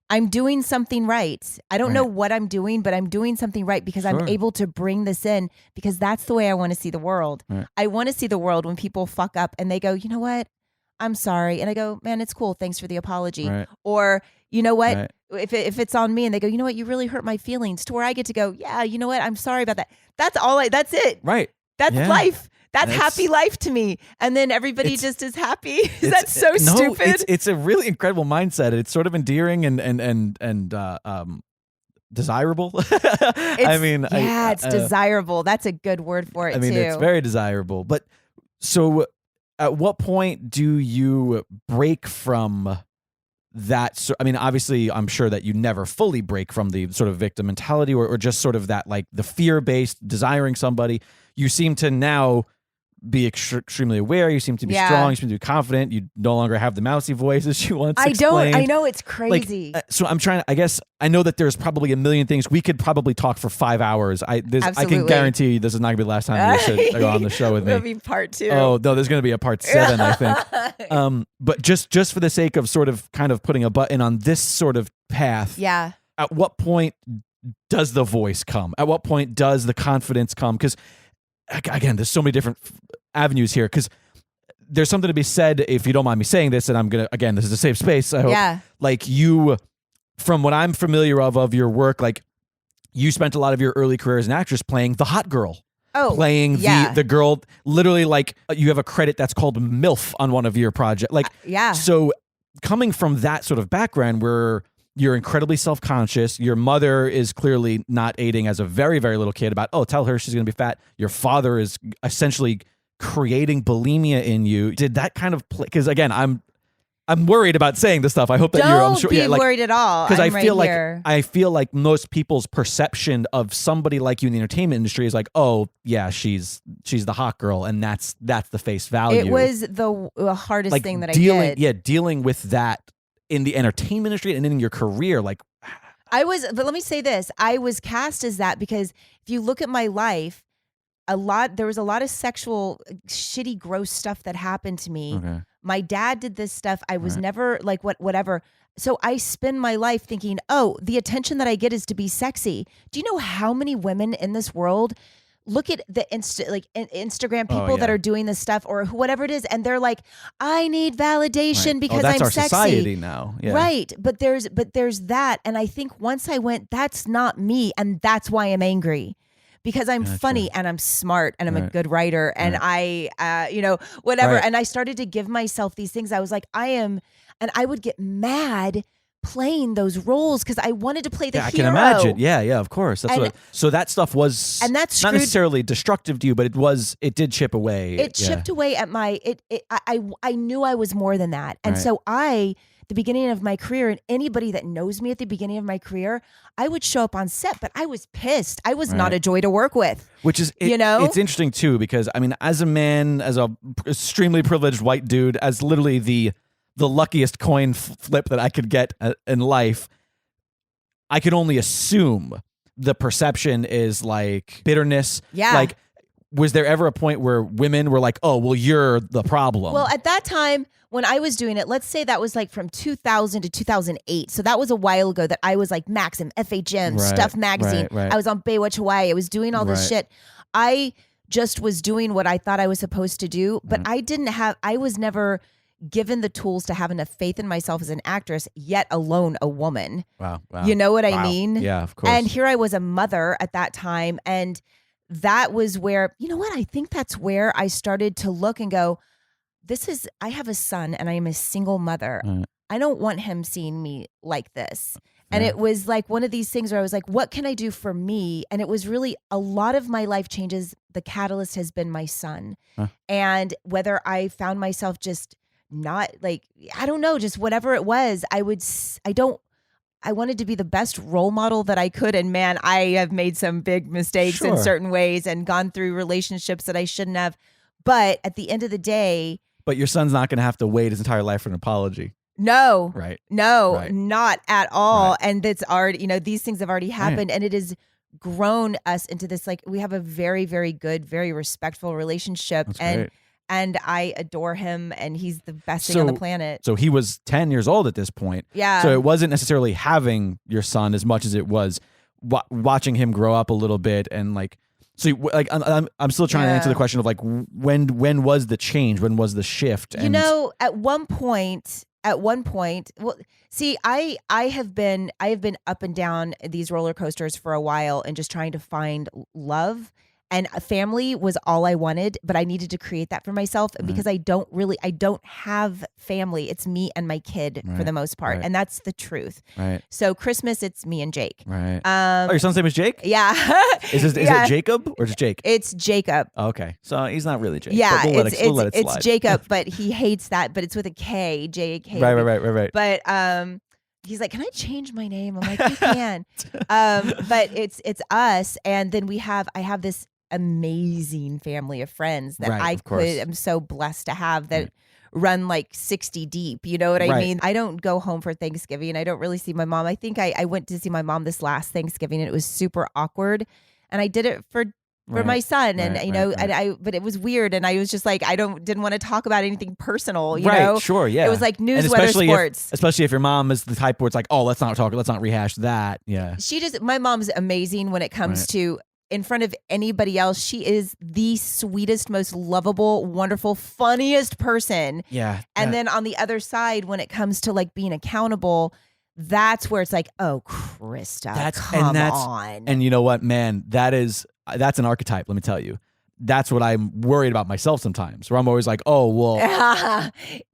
I'm doing something right. I don't know what I'm doing, but I'm doing something right, because I'm able to bring this in, because that's the way I want to see the world. Right. I want to see the world when people fuck up and they go, you know what? I'm sorry. And I go, man, it's cool. Thanks for the apology. Right. Or, you know what? Right. If it's on me and they go, you know what? You really hurt my feelings, to where I get to go, yeah, you know what? I'm sorry about that. That's that's it. Right. That's life. That's happy life to me. And then everybody just is happy. That's so stupid. It's a really incredible mindset. It's sort of endearing and desirable. It's desirable. That's a good word for it too. It's very desirable. But so At what point do you break from that? I mean, obviously, I'm sure that you never fully break from the sort of victim mentality or just sort of that, like the fear-based desiring somebody. You seem to now be extremely aware. You seem to be strong. You seem to be confident. You no longer have the mousy voice as you once explained. I know, it's crazy. So I'm trying to, I guess, I know that there's probably a million things. We could probably talk for 5 hours. I can guarantee you this is not going to be the last time you go on the show with me. It'll be part 2. Oh, no, there's going to be a part 7, I think. But just for the sake of sort of kind of putting a button on this sort of path. Yeah. At what point does the voice come? At what point does the confidence come? Because again, there's so many different avenues here, because there's something to be said, if you don't mind me saying this, and I'm going to, again, this is a safe space, I hope. Yeah. Like you, from what I'm familiar of your work, like you spent a lot of your early career as an actress playing the hot girl. Oh, playing the girl, literally, like you have a credit that's called MILF on one of your projects. Like, so coming from that sort of background where you're incredibly self-conscious. Your mother is clearly not aiding as a very, very little kid about, oh, tell her she's going to be fat. Your father is essentially creating bulimia in you. Did that kind of play? Because again, I'm worried about saying this stuff. I hope that I'm sure. Don't be worried at all. Because I feel like most people's perception of somebody like you in the entertainment industry is like, oh yeah, she's the hot girl, and that's the face value. It was the hardest thing that I did. Yeah, dealing with that in the entertainment industry and in your career, like. But let me say this: I was cast as that because if you look at my life, there was a lot of sexual, shitty, gross stuff that happened to me. Okay. My dad did this stuff. I was never like whatever. So I spend my life thinking, oh, the attention that I get is to be sexy. Do you know how many women in this world look at the Instagram people that are doing this stuff or whatever it is, and they're like, I need validation because that's I'm our sexy. Society now. Yeah. Right. But there's that. And I think once I went, that's not me. And that's why I'm angry. Because I'm funny and I'm smart and I'm a good writer and I, whatever. Right. And I started to give myself these things. I was like, and I would get mad playing those roles because I wanted to play the hero. I can imagine. Yeah, of course. So that stuff was not necessarily destructive to you, but it did chip away. It chipped away at my, I knew I was more than that. And so the beginning of my career, and anybody that knows me at the beginning of my career, I would show up on set, but I was pissed. I was not a joy to work with. Which is, it's interesting too, because I mean, as a man, as a extremely privileged white dude, as literally the luckiest coin flip that I could get in life, I could only assume the perception is like bitterness. Yeah. Like, was there ever a point where women were like, oh, well, you're the problem? Well, at that time, when I was doing it, let's say that was like from 2000 to 2008. So that was a while ago that I was like Maxim, FHM, Stuff Magazine. I was on Baywatch Hawaii. I was doing all this shit. I just was doing what I thought I was supposed to do, but I was never given the tools to have enough faith in myself as an actress, yet alone a woman. Wow. You know what I mean? Yeah, of course. And here I was a mother at that time. And that was where, you know what? I think that's where I started to look and go, I have a son and I am a single mother. I don't want him seeing me like this. And it was like one of these things where I was like, what can I do for me? And it was really a lot of my life changes. The catalyst has been my son. And whether I found myself just not like, I don't know, just whatever it was, I wanted to be the best role model that I could. And man, I have made some big mistakes in certain ways and gone through relationships that I shouldn't have. But at the end of the day. But your son's not going to have to wait his entire life for an apology. No. Right. No, right. Not at all. Right. And that's already, these things have already happened. Right. And it has grown us into this, like, we have a very, very good, very respectful relationship. That's and great. And I adore him, and he's the best thing on the planet. So he was 10 years old at this point. Yeah. So it wasn't necessarily having your son as much as it was watching him grow up a little bit. And like, so like, I'm still trying to answer the question of like, when was the change? When was the shift? And at one point, well, see, I have been up and down these roller coasters for a while and just trying to find love And a family was all I wanted, but I needed to create that for myself because I don't have family. It's me and my kid for the most part. And that's the truth. Right. So Christmas, it's me and Jake. Right. Your son's name is Jake? Yeah. Is it Jacob or just Jake? It's Jacob. Oh, okay. So he's not really Jake. Yeah. We'll let it it's slide. Jacob, but he hates that, but it's with a K, J-A-K. Right. But he's like, can I change my name? I'm like, you can. But it's us. And then I have this amazing family of friends that I'm so blessed to have that run like 60 deep. You know what I mean? I don't go home for Thanksgiving. I don't really see my mom. I think I went to see my mom this last Thanksgiving and it was super awkward. And I did it for my son, but it was weird, and I was just like, didn't want to talk about anything personal, you know? Sure, yeah. It was like news, weather, sports. Especially if your mom is the type where it's like, oh, let's not rehash that. Yeah. My mom's amazing when it comes to in front of anybody else. She is the sweetest, most lovable, wonderful, funniest person. Yeah. And then on the other side, when it comes to like being accountable, that's where it's like, oh, Krista, come on. And you know what, man, that's an archetype, let me tell you. That's what I'm worried about myself sometimes, where I'm always like, oh, well.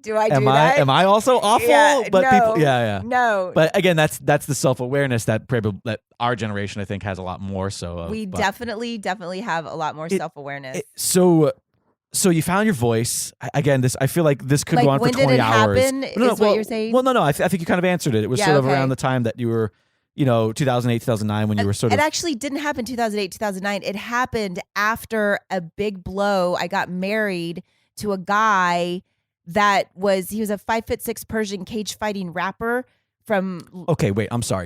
Do I do that? Am I also awful? Yeah, but no, people, yeah. No. But again, that's the self-awareness that our generation, I think, has a lot more so of. We definitely have a lot more self-awareness. So you found your voice. Again, I feel like this could go on for 20 hours. When did it happen is what you're saying? Well, no. I think you kind of answered it. It was sort of around the time that you were, 2008, 2009, when you were sort of. It actually didn't happen 2008, 2009. It happened after a big blow. I got married to a guy he was a 5'6" Persian cage fighting rapper from. Okay, wait, I'm sorry.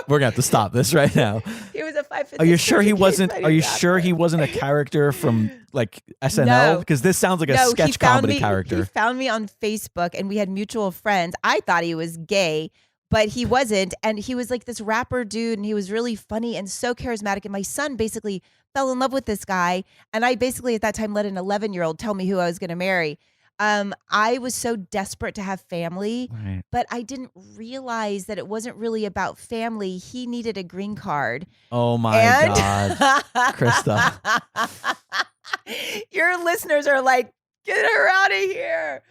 We're gonna have to stop this right now. He was a 5'6". Are you sure he wasn't? Are you sure he wasn't a character from like SNL? Because this sounds like a sketch comedy character. He found me on Facebook, and we had mutual friends. I thought he was gay, but he wasn't. And he was like this rapper dude, and he was really funny and so charismatic. And my son basically fell in love with this guy. And I basically at that time let an 11-year-old tell me who I was going to marry. I was so desperate to have family, but I didn't realize that it wasn't really about family. He needed a green card. Oh my God, Krista. Your listeners are like, get her out of here.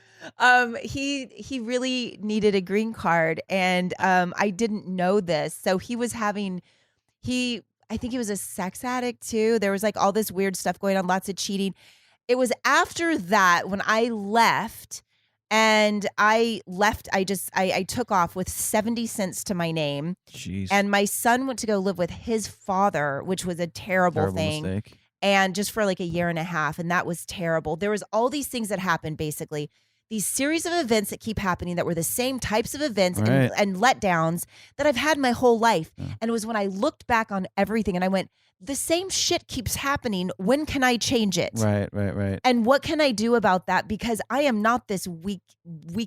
He really needed a green card, and I didn't know this. So he was I think he was a sex addict too. There was like all this weird stuff going on, lots of cheating. It was after that when I left, and I took off with 70 cents to my name. Jeez. And my son went to go live with his father, which was a terrible thing. Mistake. And just for like a year and a half. And that was terrible. There was all these things that happened, basically. These series of events that keep happening that were the same types of events and letdowns that I've had my whole life. Yeah. And it was when I looked back on everything and I went, the same shit keeps happening. When can I change it? Right. And what can I do about that? Because I am not this weak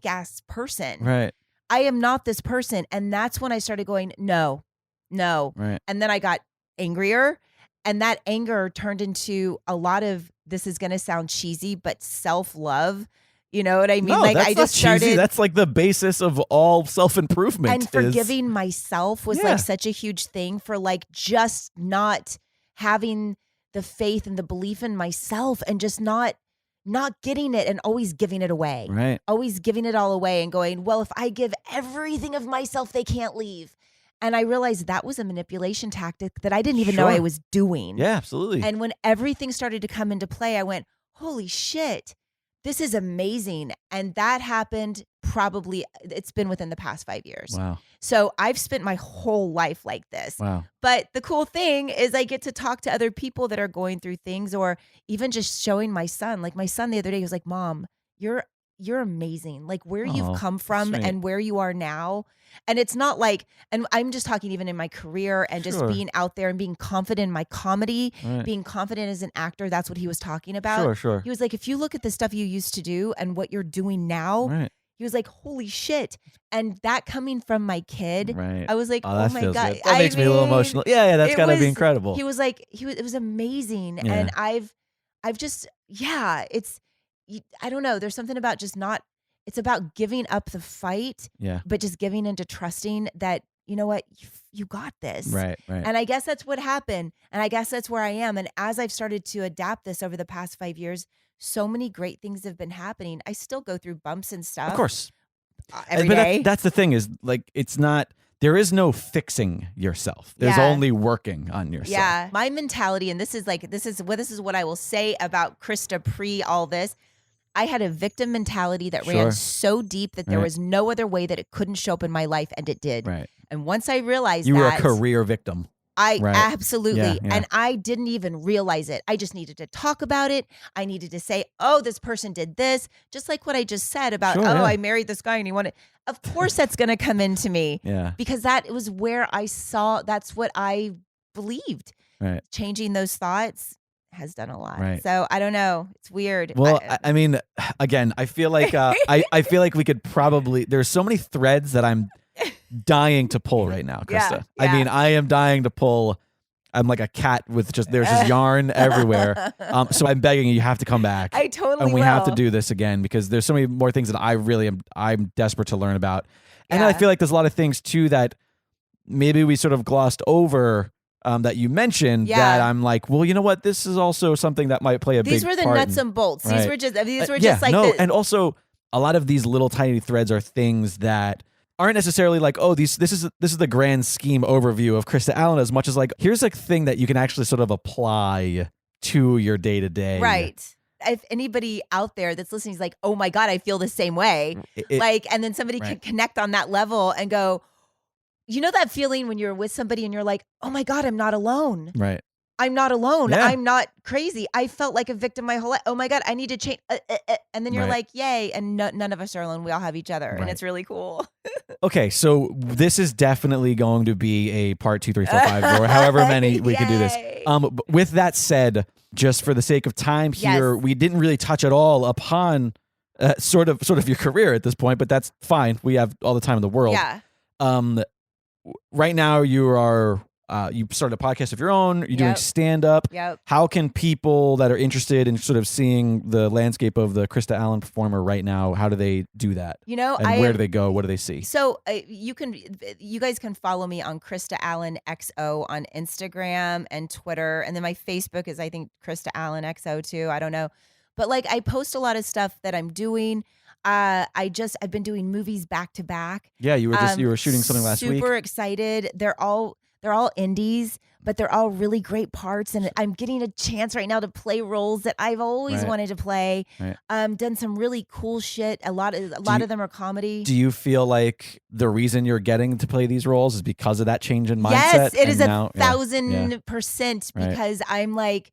ass person. Right. I am not this person. And that's when I started going, no. Right. And then I got angrier. And that anger turned into a lot of, this is going to sound cheesy, but self-love. You know what I mean? No, like that's I just not cheesy. started. That's like the basis of all self-improvement. And forgiving myself was like such a huge thing for like just not having the faith and the belief in myself and just not getting it and always giving it away. Right. Always giving it all away and going, well, if I give everything of myself, they can't leave. And I realized that was a manipulation tactic that I didn't even know I was doing. Yeah, absolutely. And when everything started to come into play, I went, holy shit. This is amazing. And that happened it's been within the past 5 years. Wow. So I've spent my whole life like this. Wow. But the cool thing is I get to talk to other people that are going through things, or even just showing my son. Like my son the other day, he was like, Mom, you're amazing. Like where you've come from and where you are now. And it's not like, and I'm just talking even in my career and just being out there and being confident in my comedy, being confident as an actor. That's what he was talking about. Sure. He was like, if you look at the stuff you used to do and what you're doing now, he was like, holy shit. And that coming from my kid, I was like, oh my God. Good. That makes me a little emotional. Yeah, that's gotta be incredible. He was like, it was amazing. Yeah. And I've just, I don't know. There's something about just not, it's about giving up the fight, but just giving into trusting that you know what? You got this. Right. And I guess that's what happened. And I guess that's where I am. And as I've started to adapt this over the past 5 years, so many great things have been happening. I still go through bumps and stuff. Of course. Every but day. That's the thing is like, it's not, there is no fixing yourself. There's only working on yourself. Yeah. My mentality, and this is what I will say about Krista pre all this. I had a victim mentality that ran so deep that there was no other way that it couldn't show up in my life, and it did. Right. And once I realized you were a career victim. Absolutely. Yeah. And I didn't even realize it. I just needed to talk about it. I needed to say, oh, this person did this. Just like what I just said about, I married this guy and he wanted, of course that's going to come into me. Yeah. Because that was where I saw, that's what I believed. Right. Changing those thoughts has done a lot. Right. So I don't know. It's weird. Well, I mean, again, I feel like, I feel like we could probably, there's so many threads that I'm dying to pull right now, Krista. I mean, I am dying to pull. I'm like a cat with there's just yarn everywhere. So I'm begging you have to come back. I totally and we will. have to do this again because there's so many more things that I'm desperate to learn about. And I feel like there's a lot of things too that maybe we sort of glossed over that you mentioned that I'm like, well, you know what? This is also something that might play a big part. These were the nuts and bolts. Right. These were just like and also a lot of these little tiny threads are things that aren't necessarily like, oh, this is the grand scheme overview of Krista Allen, as much as like, here's a thing that you can actually sort of apply to your day to day. Right. If anybody out there that's listening is like, oh my God, I feel the same way. And then somebody can connect on that level and go, you know that feeling when you're with somebody and you're like, oh my God, I'm not alone. Right. I'm not alone. Yeah. I'm not crazy. I felt like a victim my whole life. Oh my God, I need to change. And then you're like, yay. And none of us are alone. We all have each other. And it's really cool. Okay. So this is definitely going to be a part 2, 3, 4, 5, or however many we can do this. But with that said, just for the sake of time here, we didn't really touch at all upon sort of your career at this point, but that's fine. We have all the time in the world. Yeah. Right now you are, you started a podcast of your own. You're doing stand-up. Yep. How can people that are interested in sort of seeing the landscape of the Krista Allen performer right now, how do they do that? You know, and where do they go? What do they see? So you guys can follow me on Krista Allen XO on Instagram and Twitter. And then my Facebook is, I think, Krista Allen XO too. I don't know. But like, I post a lot of stuff that I'm doing. I've been doing movies back to back. Yeah, you were shooting something last week. Super excited. They're all indies, but they're all really great parts. And I'm getting a chance right now to play roles that I've always wanted to play. Right. Done some really cool shit. A lot of them are comedy. Do you feel like the reason you're getting to play these roles is because of that change in mindset? Yes, it is 1,000% because I'm like,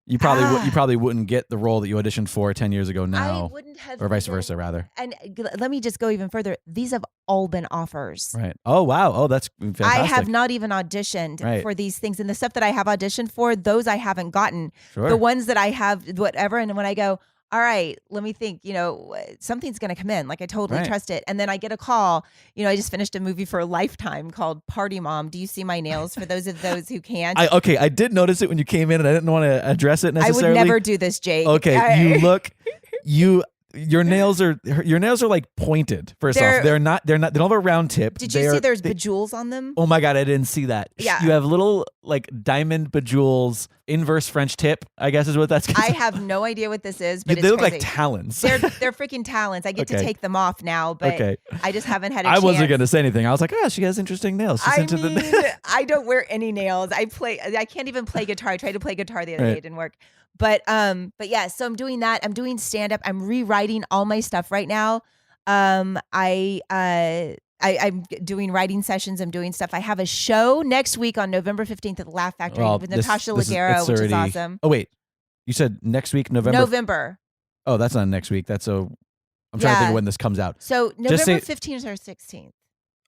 you probably wouldn't get the role that you auditioned for 10 years ago now. I wouldn't have, or vice versa, rather. And let me just go even further. These have all been offers. Right. Oh, wow. Oh, that's fantastic. I have not even auditioned for these things. And the stuff that I have auditioned for, those I haven't gotten. Sure. The ones that I have, whatever. And when I go, all right, let me think, something's going to come in. Like I totally trust it. And then I get a call, I just finished a movie for Lifetime called Party Mom. Do you see my nails for those of those who can't? I did notice it when you came in and I didn't want to address it necessarily. I would never do this, Jake. Okay. Your nails are like pointed. First off, they don't have a round tip. Did you see there's bejewels on them? Oh my God, I didn't see that. Yeah. You have little like diamond bejewels, inverse French tip, I guess is what that's I have no idea what this is, but they look like talons. They're freaking talons. I get to take them off now, but I just haven't had a chance. I wasn't going to say anything. I was like, she has interesting nails. I don't wear any nails. I can't even play guitar. I tried to play guitar the other day. It didn't work. But yeah, so I'm doing that. I'm doing stand up. I'm rewriting all my stuff right now. I'm doing writing sessions. I'm doing stuff. I have a show next week on November 15th at the Laugh Factory with Natasha Leggero, which is awesome. Oh wait, you said next week, November? Oh, that's not next week. That's I'm trying to think of when this comes out. So November 15th or 16th.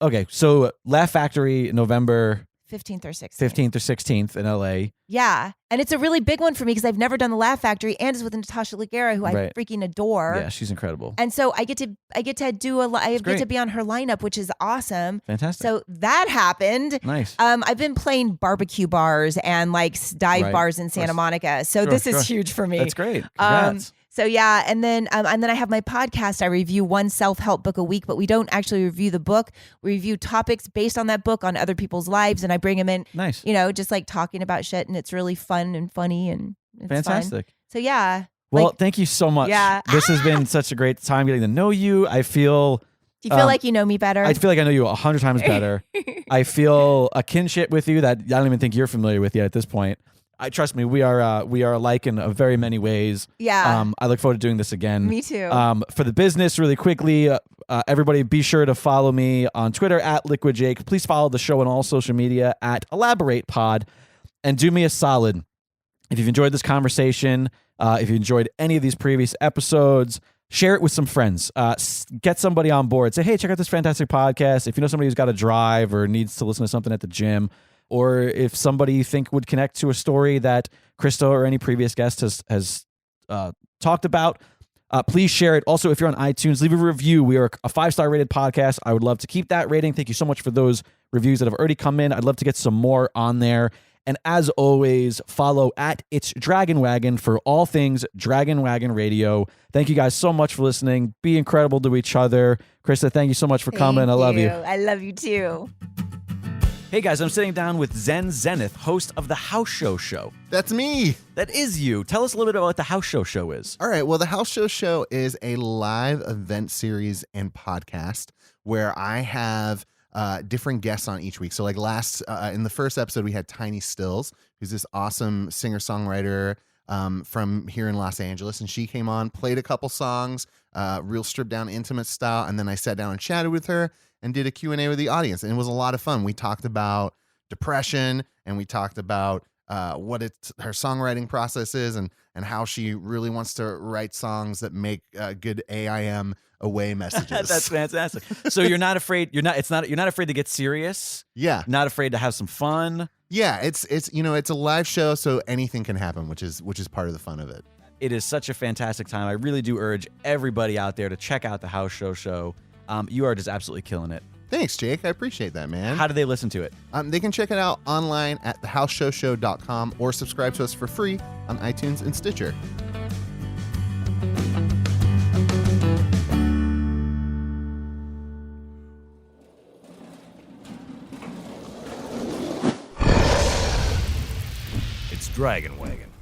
Okay, so Laugh Factory, November 15th or 16th. 15th or 16th in LA. Yeah. And it's a really big one for me because I've never done the Laugh Factory and it's with Natasha Leggero, who I freaking adore. Yeah, she's incredible. And so I get to do I get to be on her lineup, which is awesome. Fantastic. So that happened. Nice. I've been playing barbecue bars and like dive bars in Santa Monica. So this is huge for me. That's great. Congrats. So yeah, and then I have my podcast. I review one self-help book a week, but we don't actually review the book. We review topics based on that book on other people's lives, and I bring them in. Nice. Just like talking about shit, and it's really fun and funny and it's fantastic. Fun. So yeah. Well, thank you so much. Yeah. This has been such a great time getting to know you. I feel. Do you feel like you know me better? I feel like I know you 100 times better. I feel a kinship with you that I don't even think you're familiar with yet at this point. Trust me, we are alike in very many ways. Yeah. I look forward to doing this again. Me too. For the business, really quickly, everybody be sure to follow me on Twitter at LiquidJake. Please follow the show on all social media at ElaboratePod. And do me a solid. If you've enjoyed this conversation, if you enjoyed any of these previous episodes, share it with some friends. Get somebody on board. Say, hey, check out this fantastic podcast. If you know somebody who's got to drive or needs to listen to something at the gym, or if somebody you think would connect to a story that Krista or any previous guest has talked about, please share it. Also, if you're on iTunes, leave a review. We are a 5-star rated podcast. I would love to keep that rating. Thank you so much for those reviews that have already come in. I'd love to get some more on there. And as always, follow at It's Dragon Wagon for all things Dragon Wagon Radio. Thank you guys so much for listening. Be incredible to each other. Krista, thank you so much for coming. I love you. I love you too. Hey guys, I'm sitting down with Zen Zenith, host of the House Show Show. That's me. That is you. Tell us a little bit about what the House Show Show is. All right. Well, the House Show Show is a live event series and podcast where I have different guests on each week. So like in the first episode, we had Tiny Stills, who's this awesome singer-songwriter from here in Los Angeles. And she came on, played a couple songs, real stripped down, intimate style. And then I sat down and chatted with her and did a Q&A with the audience. And it was a lot of fun. We talked about depression and we talked about what her songwriting process is and how she really wants to write songs that make good AIM away messages. That's fantastic. So you're not afraid. You're not afraid to get serious. Yeah. Not afraid to have some fun. Yeah. It's a live show, so anything can happen, which is part of the fun of it. It is such a fantastic time. I really do urge everybody out there to check out the House Show Show. You are just absolutely killing it. Thanks, Jake. I appreciate that, man. How do they listen to it? They can check it out online at thehouseshowshow.com or subscribe to us for free on iTunes and Stitcher. It's Dragon Wagon.